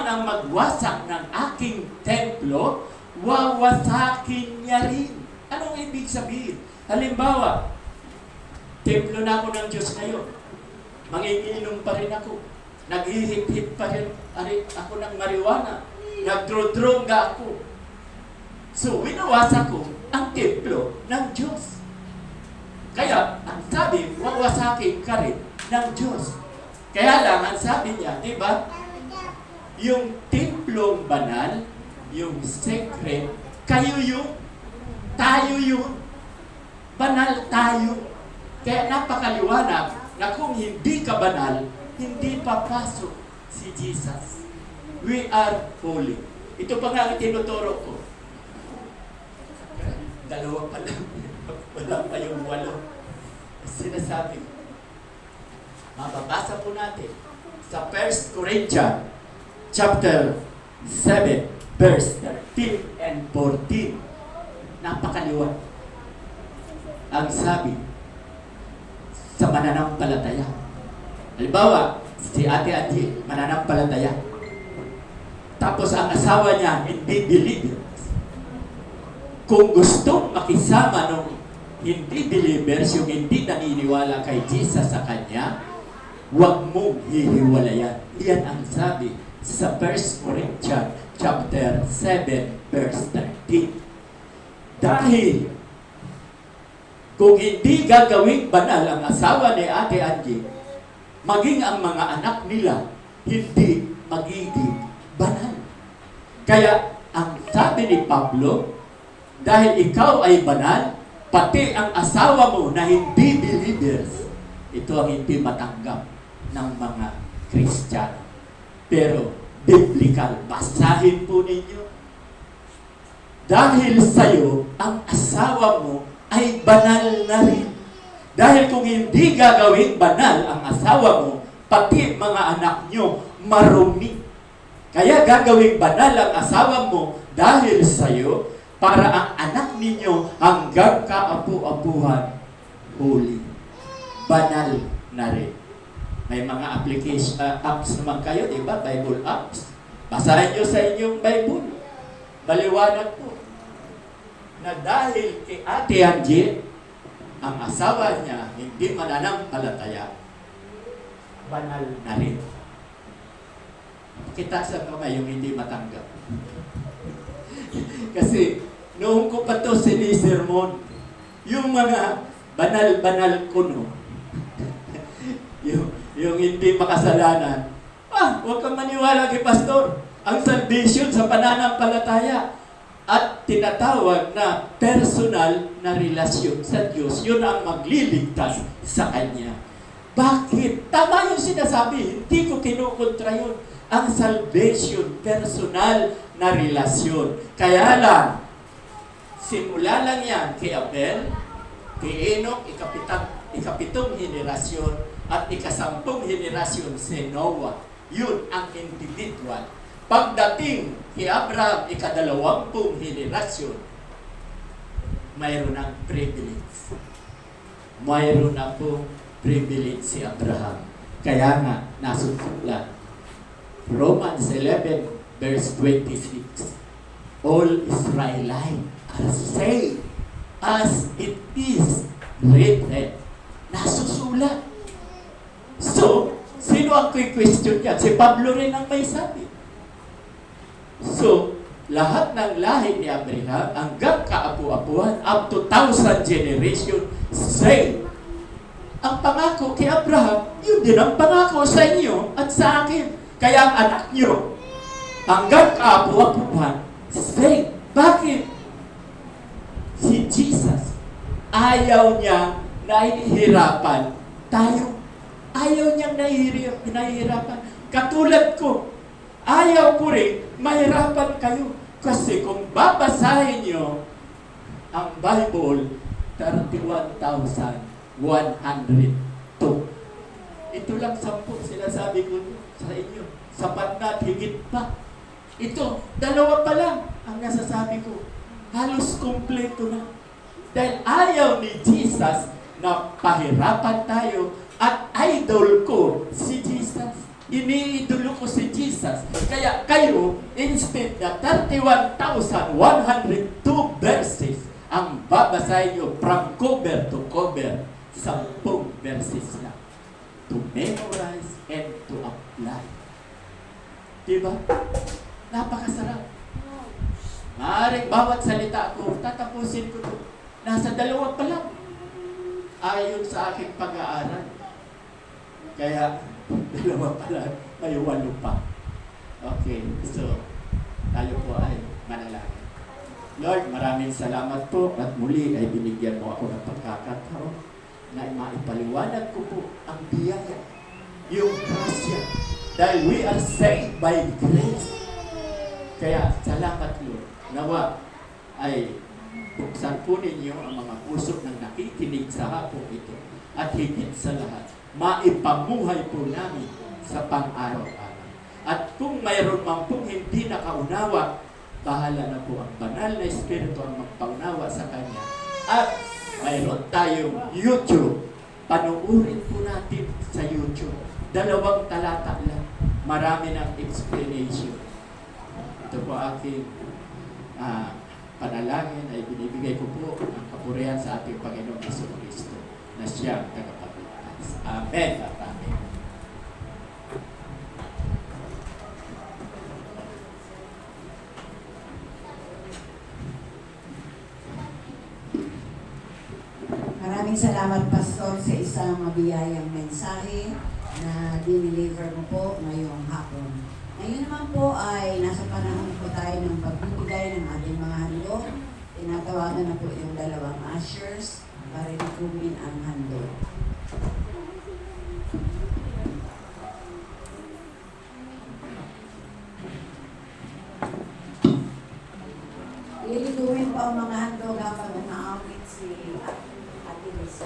ang magwasak ng aking templo, wawasakin niya rin. Anong ibig sabihin? Halimbawa, templo na ako ng Diyos ngayon. Manginginom pa rin ako. Naghihip-hip pa rin ako ng marijuana. Nagdrodronga ako. So, winawasak ko ang templo ng Diyos. Kaya, ang sabi, wawasakin ka rin ng Diyos. Kaya lang, ang sabi niya, di ba? Yung templong banal, yung sacred, kayo yung, tayo yung, banal tayo. Kaya napakaliwanag na kung hindi ka banal, hindi papasok si Jesus. We are holy. Ito pa nga ang tinuturo ko. 2 pa lang. Wala pa yung 8. Sinasabi ko. Mababasa po natin sa 1 Corinthians chapter 7 verse 13 and 14. Napakaliwanag. Ang sabi sa mananampalataya. Halimbawa, si Ate Angie, mananampalataya. Tapos ang asawa niya, hindi believers. Kung gustong makisama ng hindi believers, yung hindi naniniwala kay Jesus sa kanya, huwag mong hihiwalayan. Iyan ang sabi sa 1 Corinthians chapter 7 verse 13. Dahil Kung hindi gagawing banal ang asawa ni Ate Angie, maging ang mga anak nila hindi magiging banal. Kaya ang sabi ni Pablo, dahil ikaw ay banal, pati ang asawa mo na hindi believers, ito ang hindi matanggap ng mga Kristiyano. Pero biblical, basahin po ninyo. Dahil sa'yo, ang asawa mo ay banal na rin. Dahil kung hindi gagawing banal ang asawa mo, pati mga anak nyo marumi. Kaya gagawing banal ang asawa mo dahil sa'yo, para ang anak ninyo hanggang kaapu-apuhan, holy. Banal na rin. May mga application apps naman kayo, di ba? Bible apps. Basahin nyo sa inyong Bible. Maliwanag po na dahil kay Ate Angie, ang asawa niya hindi mananampalataya, banal na rin. Kita sa kamay yung hindi matanggap. Kasi noong ko pa ito sinisermon, yung mga banal-banal kuno, yung hindi makasalanan, huwag kang maniwala kay pastor. Ang salvation sa pananampalataya at tinatawag na personal na relasyon sa Diyos, yun ang magliligtas sa Kanya. Bakit? Tama yung sinasabi, hindi ko kinukontra yun. Ang salvation, personal na relasyon. Kaya lang, simula lang yan kay Abel, kay Enoch, ikapitong henerasyon, at ikasampung henerasyon si Noah. Yun ang individual. Pagdating kay Abraham, ikadalawampung henerasyon, mayroon ng privilege. Mayroon na pong privilege si Abraham. Kaya nga, nasusulat. Romans 11, verse 26. All Israelites are saved as it is written. Nasusulat. So, sino ang question niya? Si Pablo rin ang may sabi. So, lahat ng lahi ni Abraham, hanggang kaapu-apuhan, up to 1,000 generation, saved. Ang pangako kay Abraham, yun din ang pangako sa inyo at sa akin. Kaya ang anak nyo, hanggang kaapu-apuhan, saved. Bakit? Si Jesus, ayaw niya na hinihirapan tayo. Ayaw niyang nahihirapan. Katulad ko, ayaw ko rin mahirapan kayo. Kasi kung babasahin niyo ang Bible, 31,102. Ito lang 10 sinasabi ko sa inyo. Sapat na at higit pa. Ito, 2 pa lang ang nasasabi ko. Halos kumpleto na. Dahil ayaw ni Jesus na pahirapan tayo at idol ko si Jesus. Iniidolo ko si Jesus. Kaya kayo, instead na 31,102 verses, ang babasahin nyo from cover to cover, 10 verses na. To memorize and to apply. Diba? Napakasarap. Maaaring bawat salita ko, tatapusin ko ito. Nasa 2 pa lang. Ayon sa aking pag-aaral. Kaya, 2 pa lang, may 8 pa. Okay, so, tayo po ay manalangin. Lord, maraming salamat po at muli ay binigyan mo ako ng pagkakataon na maipaliwanag ko po ang biyaya, yung grasya, dahil we are saved by grace. Kaya, salamat Lord. Nawa ay buksan po ninyo ang mga puso ng nakikinig sa hapon ito at higit sa lahat, maipamuhay po namin sa pang-araw-araw. At kung mayroon man pong hindi nakaunawa, bahala na po ang banal na Espiritu ang magpaunawa sa Kanya. At mayroon tayong YouTube. Panuurin po natin sa YouTube. 2 talata lang. Marami ng explanation. Ito po aking panalangin ay binibigay ko po ang kapurihan sa ating Panginoong Jesucristo na siyang tagapagligtas. Amen at amen. Maraming salamat, Pastor, sa isang mabiyayang mensahe na dineliver mo po ngayong hapon. Ngayon naman po ay nasa panahon po tayo ng pagbibigay ng ating mga handog. Tinatawagan na po yung dalawang ushers para itumin ang handog. Lilituin po ang mga handog habang umaawit si Ate Lisa.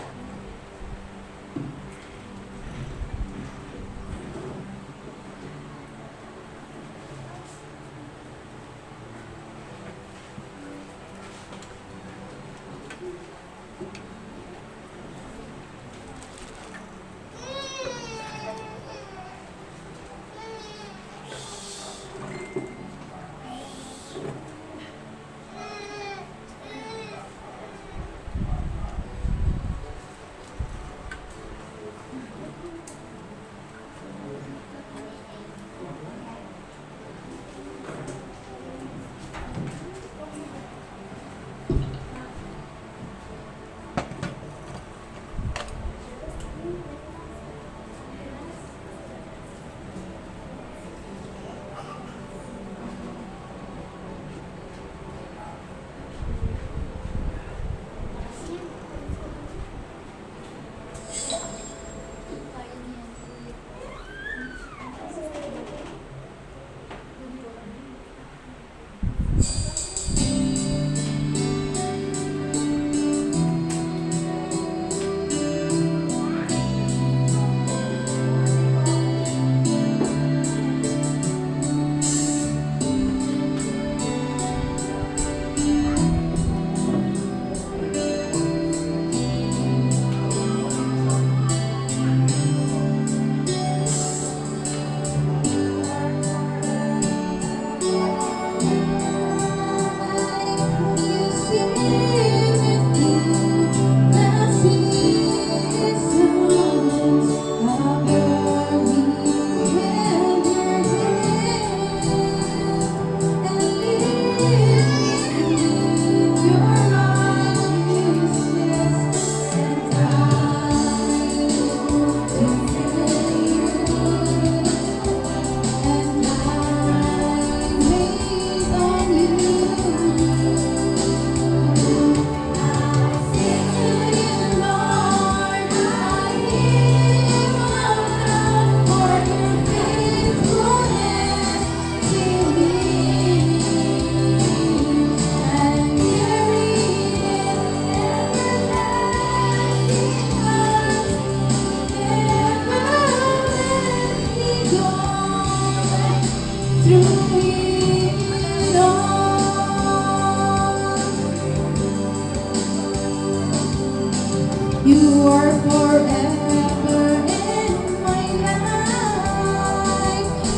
You are forever in my life.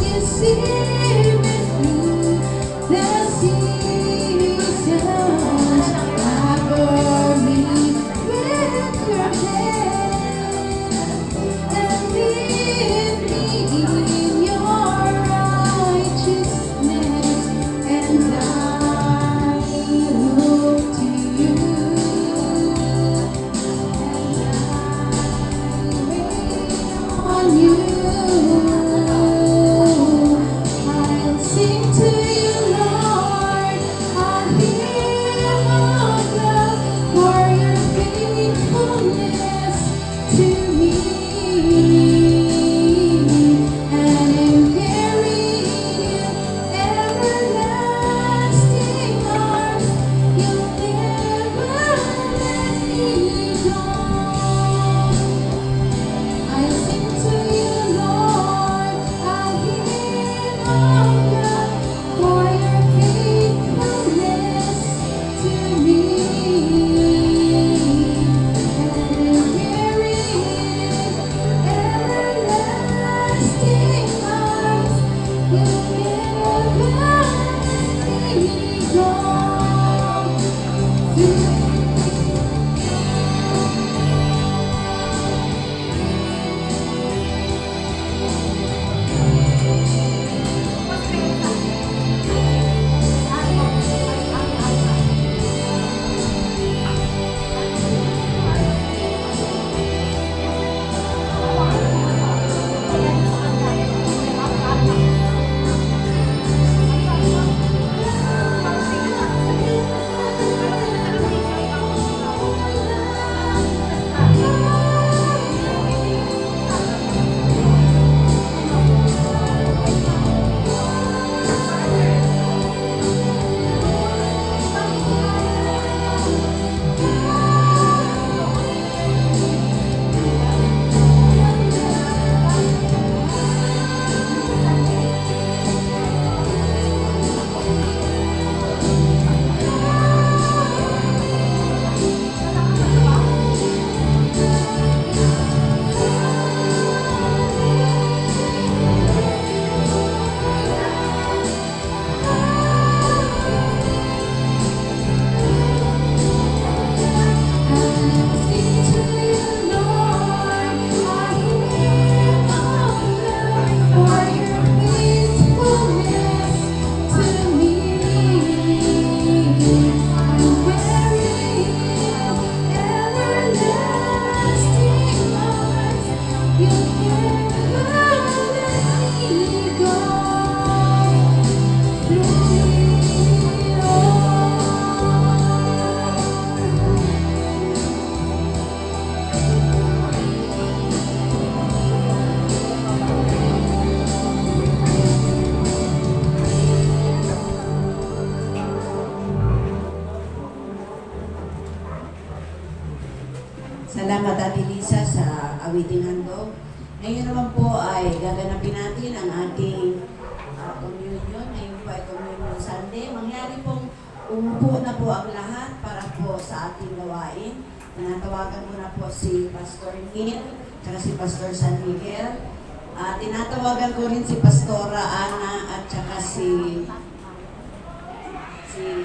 You see me through the seasons. Cover me with your hand and lead me in your righteousness. And I look to you. On you, I Lisa sa awiting handog. Ngayon naman po ay gaganapin natin ang ating communion. Ngayon po ay Communion Sunday. Mangyari pong umupo na po ang lahat para po sa ating gawain. Tinatawagan ko na po si Pastor Neil at si Pastor San Miguel. Tinatawagan ko rin si Pastora Ana at saka si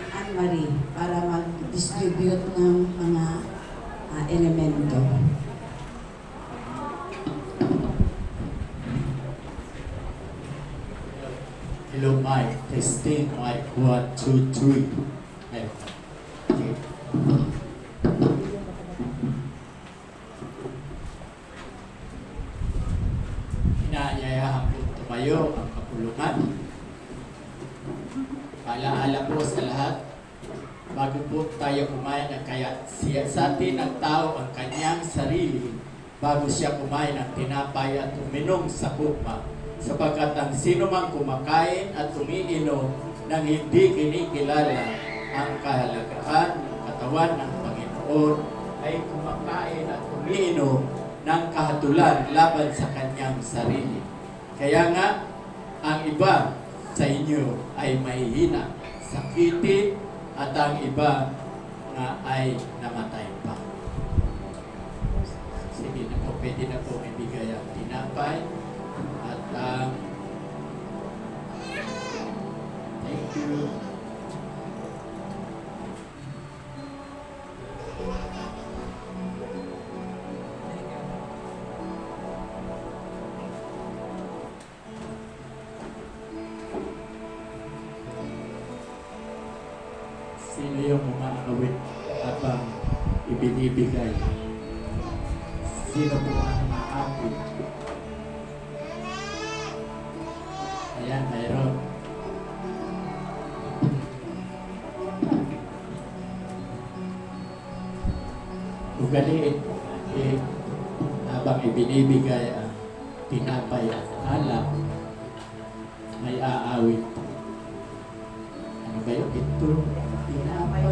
Anne-Marie para mag-distribute ng mga elemento. Hello, Mike. Testing, Mike. 1, 2, 3. Ayun. Okay. Inaanyayahan po tumayo ang kapulungan. Paalaala po sa lahat, bago po tayo kumain ng kaya siya sa atin ang tao ang kanyang sarili bago siya kumain ng tinapay at uminom sa kupa. Sapagkat ang sino mang kumakain at umiinom nang hindi kinikilala ang kahalagaan ng katawan ng Panginoon ay kumakain at umiinom ng kahatulan laban sa kanyang sarili. Kaya nga, ang iba sa inyo ay mahihina, sakitin, at ang iba na ay namatay pa. Sige na po, pwede na po ibigay ang tinapay. At thank you. Sino yung umaawit habang ibinibigay? Sino po ang umaawit? Ayan, mayroon. Ugaliin habang ibinibigay ang tinapay at alak, may aawit. Ano ba yun? Ito, tinapay.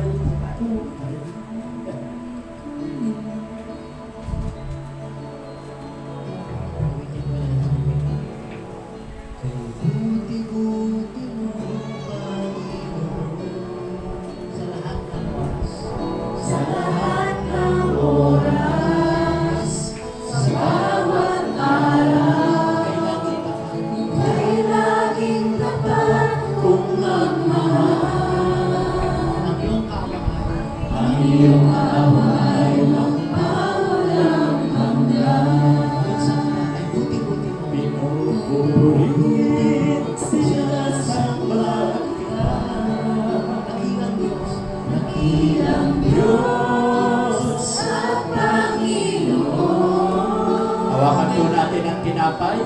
Hawakan po natin ang tinapay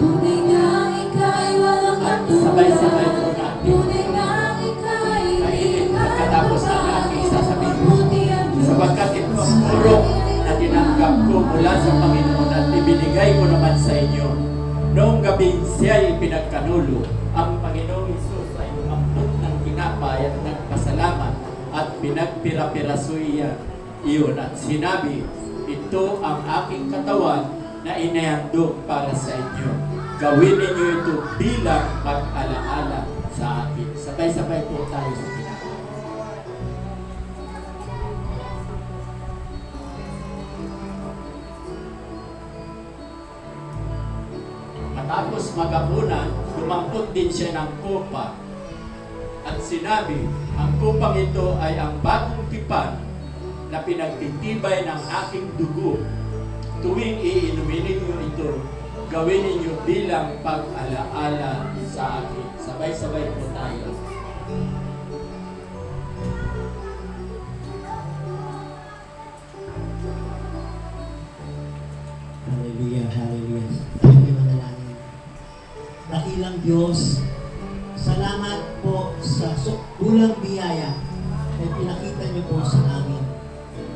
at sabay-sabay po natin kainin pagkatapos ng aking sasabihin. Sapagkat ito ang purong na tinanggap ko mula sa Panginoon at ibinigay ko naman sa inyo. Noong gabing siya'y pinagkanulo, ang Panginoong Isus ay umampot ng tinapay at nagpasalamat at pinagpira-piraso iyon at sinabi, ito ang aking katawan na inahandog para sa inyo. Gawin ninyo ito bilang pag-alaala sa akin. Sabay-sabay po tayo sa tinapay. Matapos magapunan, lumampot din siya ng kupa at sinabi, ang kupang ito ay ang bagong tipan na pinagtitibay ng aking dugo. Tuwing iinumin ninyo ito, gawin ninyo bilang pag-alaala sa akin. Sabay-sabay po tayo. Hallelujah, hallelujah. Tayo manalangin. Dakilang Diyos, salamat po sa bulang biyaya na pinakita niyo po sa amin.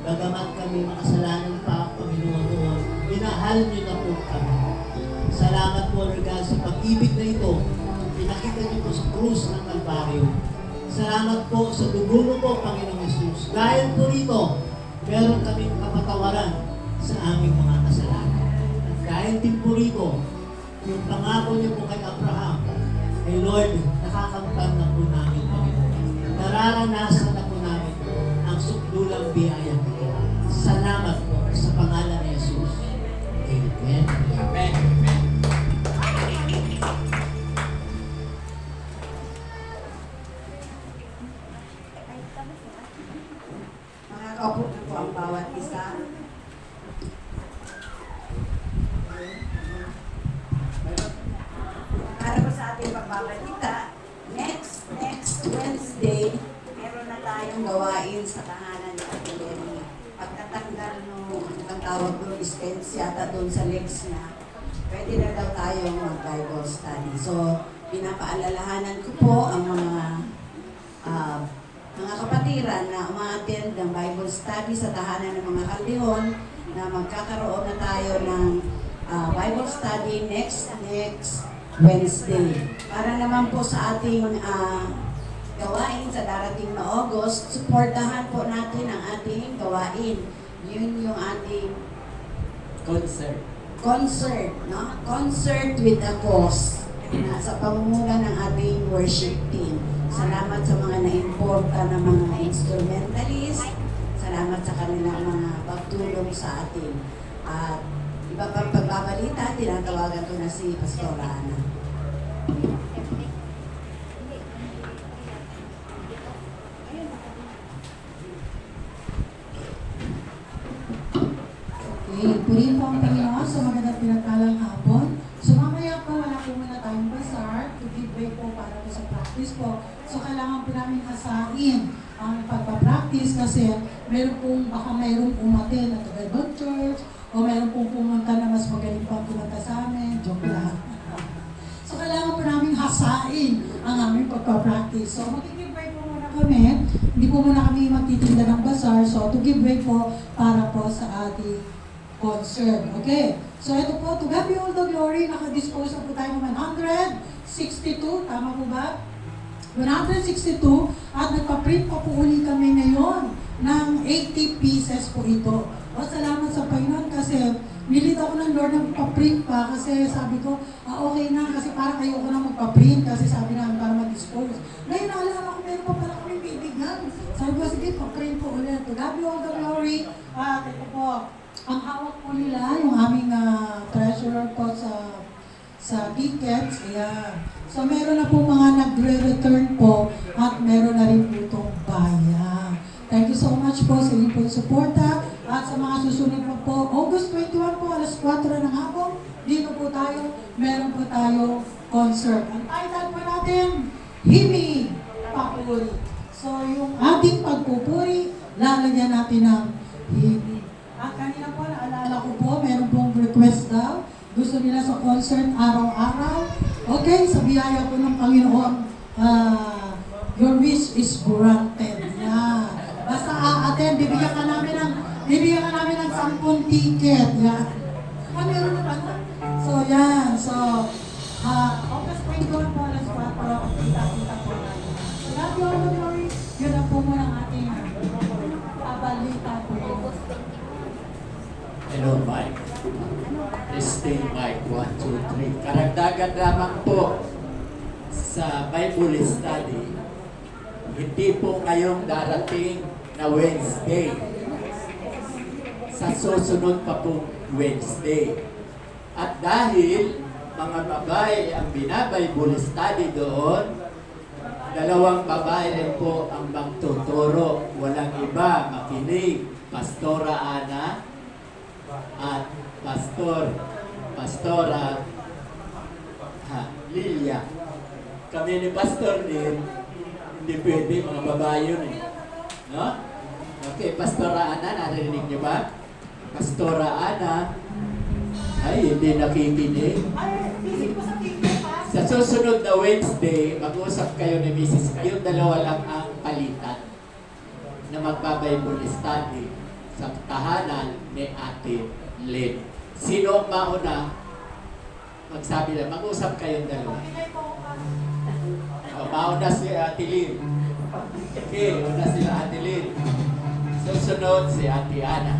Bagamat kami makasalanan pa, Panginoon noon, minahal niyo na po kami. Salamat po, Lord God, sa pag-ibig na ito. Pinakita niyo po sa krus ng Kalbaryo. Salamat po sa dugo mo po, Panginoong Jesus. Dahil po rito, meron kaming kapatawaran sa aming mga kasalanan. At dahil din po rito, yung pangako niyo po kay Abraham, ay Lord, nakakamtan na po namin, Panginoon. Nararanasan na po namin ang sukdulang biyaya ito. Salamat po sa pangalan ni Jesus. Amen. Amen. Amen. Makakaupo na po ang bawat isa. Para po sa ating pagbabalita, next Wednesday, meron na tayong gawain sa tahanan ng Academy. Pagtatanggal nung, ano bang tawag doon, stents yata doon sa legs niya, pwede na daw tayong mag-Bible study. So, pinapaalalahanan ko po ang mga kapatiran na umaattend ng Bible study sa tahanan ng mga Kaldeon na magkakaroon na tayo ng Bible study next Wednesday. Para naman po sa ating gawain sa darating na August, supportahan po natin ang ating gawain. Yun yung ating concert, no? Concert with a cause. Sa pamumuno ng ating worship team. Salamat sa mga na-importa ng mga instrumentalist. Salamat sa kanilang mga pagtulong sa atin. At iba pang pagbabalita, tinatawagan ko na si Pastora Ana. Okay, purihin po ang Panginoon sa magandang pinagkalang hapon. So mamaya po, wala po muna tayong bazaar to give way po para po sa practice po. So kailangan po namin asahin ang pagpa-practice kasi baka mayroong umatin at Bible Church o mayroon pong pumunta na mas magaling pang pumunta sa amin. Joke lang. So kailangan po namin hasain ang aming pagpa-practice. So mag-give way po muna kami. Hindi po muna kami magtitinda ng bazaar. So to give way po para po sa ating concert. Okay. So ito po, to God be all the glory. Nakadispose na po tayo ng 162. Tama po ba? 162. At nagpa-print pa po uli kami ngayon ng 80 pieces po ito. O salamat sa Panginoon kasi nilit ako ng Lord ng pa-print pa kasi sabi ko, okay na kasi parang ayoko na magpa-print kasi sabi namin para mag-dispose. Ngayon naalala ko, meron pa pala kami bibigyan. Sabi ko, sige, pa-print po ulit. To God be all the glory. At ito po, ang hawak po nila, yung aming treasurer po sa tickets. Ayan. So meron na po mga nagre-return po at meron na rin po itong bayang. Thank you so much po sa inyong po suporta. At sa mga susunod po, August 21 po, alas 4 ng hapon, dito po tayo, meron po tayo concert. Ang title po natin, Himig Papuri. So yung ating pagpupuri, lalagyan natin ng himig. At kanina po, naalala ko po, meron pong request daw. Gusto nila sa concert araw-araw. Okay, sa biyaya po ng Panginoon, your wish is granted. Yeah. Basta a-attend, bibigyan ka namin ng 10 ticket. Yeah. Meron na ba? So, yan. So, August 21 po, alas 4, kita-kita po natin. So, love you all the glory. Yun na po muna ang ating pabalita po. Hello, Mike. Testing Mike, 1, 2, 3. Karagdagan lamang po sa Bible study, hindi po kayong darating na Wednesday. Sa susunod pa po Wednesday. At dahil mga babae ang binabible study doon, 2 babae rin po ang magtuturo. Walang iba, makinig. Pastora Ana at Pastora Lilia. Kami ni Pastor din, hindi pwede, mga babae yun eh. No? Okay, Pastora Ana, narinig niyo ba? Pastora Ana, ay, hindi nakikinig. Sa susunod na Wednesday, mag-usap kayo ni Mrs. Kayong dalawa lang ang palitan na magbabible study sa tahanan ni Ate Lynn. Sino ang mauna? Magsabi lang, mag-usap kayong dalawa. Mauna si Ate Lynn. Okay, una sila Ate Lynn. Susunod si Ate Ana.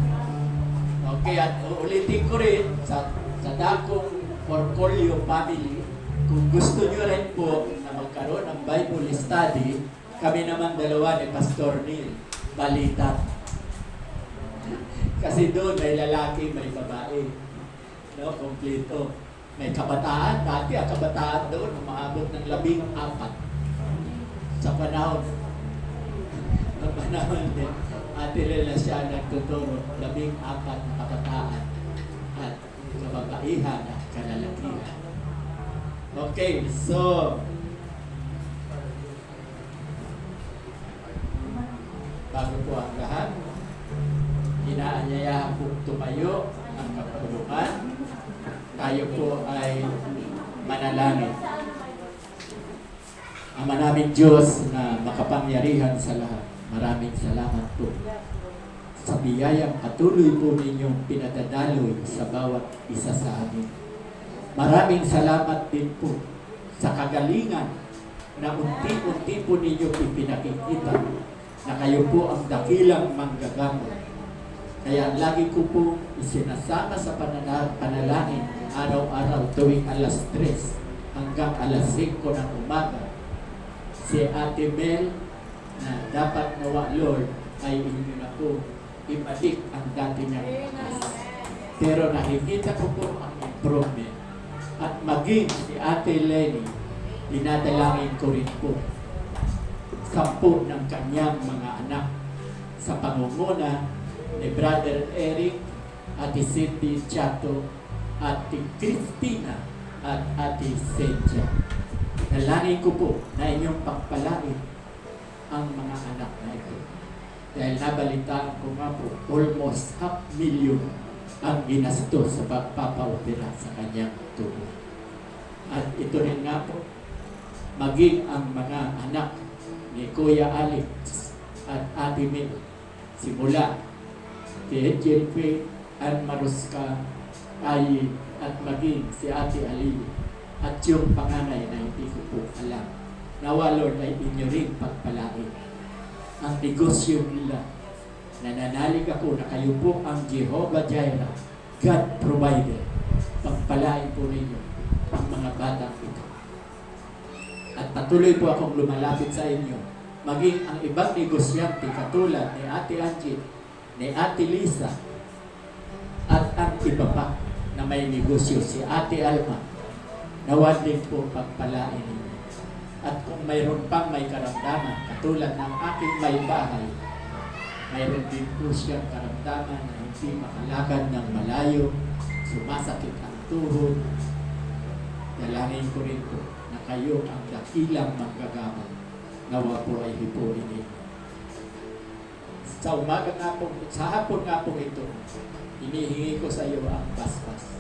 Okay, at uulitin ko rin sa dakong portfolio family, kung gusto nyo rin po na magkaroon ng Bible study, kami naman dalawa ni Pastor Neil, balitan. Kasi doon may lalaki, may babae. No, kompleto. May kabataan, dati ang kabataan doon, umaabot ng 14 sa panahon. Ang panahon din, Ate Lela siya nagtuturo, 14 na kabataan at kababaihan at kalalakihan. Okay, so bago po ang lahat, inaanyayahan po tumayo ang kapulukan. Tayo po ay manalangin. Ama namin Diyos na makapangyarihan sa lahat, maraming salamat po sa biyayang patuloy po ninyong pinadadaloy sa bawat isa sa amin. Maraming salamat din po sa kagalingan na unti-unti po ninyong ipinakikita na kayo po ang dakilang manggagamot. Kaya lagi ko po isinasama sa panalangin araw-araw tuwing alas 3 hanggang alas 5 ng umaga. Si Ate Mel na dapat nawa Lord ay inyo na po ibalik ang dati niyang lakas. Pero nakikita ko po ang improvement. At maging si Ate Lenny, dinadalangin ko rin po 10 ng kanyang mga anak sa pangunguna ni Brother Eric, Ate Cindy Chato, Ate Christina at Ate Senja. Dalangin ko po na inyong pagpalain ang mga anak na ito. Dahil nabalitaan ko nga po, almost 500,000 ang ginastos sa pagpapaopera sa kanyang tubo. At ito rin nga po, maging ang mga anak ni Kuya Alex at Ate Mel, simula kay Angel Faith, Ann Maruska, ay at maging si Ate Ali at yung panganay na hindi ko po alam. Nawa Lord ay inyo rin pagpalain ang negosyo nila. Nananalig ako na kayo po ang Jehovah Jireh, God provider. Pagpalain po ninyo ang mga batang ito. At patuloy po akong lumalapit sa inyo. Maging ang ibang negosyante katulad ni Ate Angie, ni Ate Lisa, at ang iba pa na may negosyo, si Ate Alma, nawad din po pagpalain ninyo. At kung mayroon pang may karamdaman, katulad ng aking may bahay, mayroon din po siyang karamdaman na hindi makalakad ng malayo, sumasakit ang tuhod. Dalangin ko rin po na kayo ang dakilang manggagamot. Nawa po ay hipuin ninyo. Sa umaga nga po, sa hapon nga po ito, inihingi ko sa iyo ang basbas.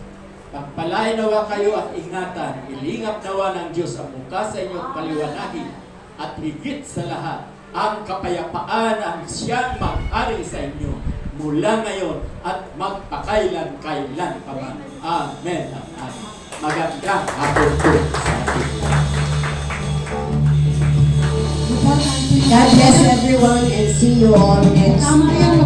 Pagpalain nawa kayo at ingatan, ilingap nawa ng Diyos ang mukha sa inyo at paliwanagin, at higit sa lahat, ang kapayapaan ang siyang mag-ari sa inyo mula ngayon at magpakailan-kailan pa man. Amen. Amen. Magandang hapon po sa ating lahat. God bless everyone and see you all next Tama yan,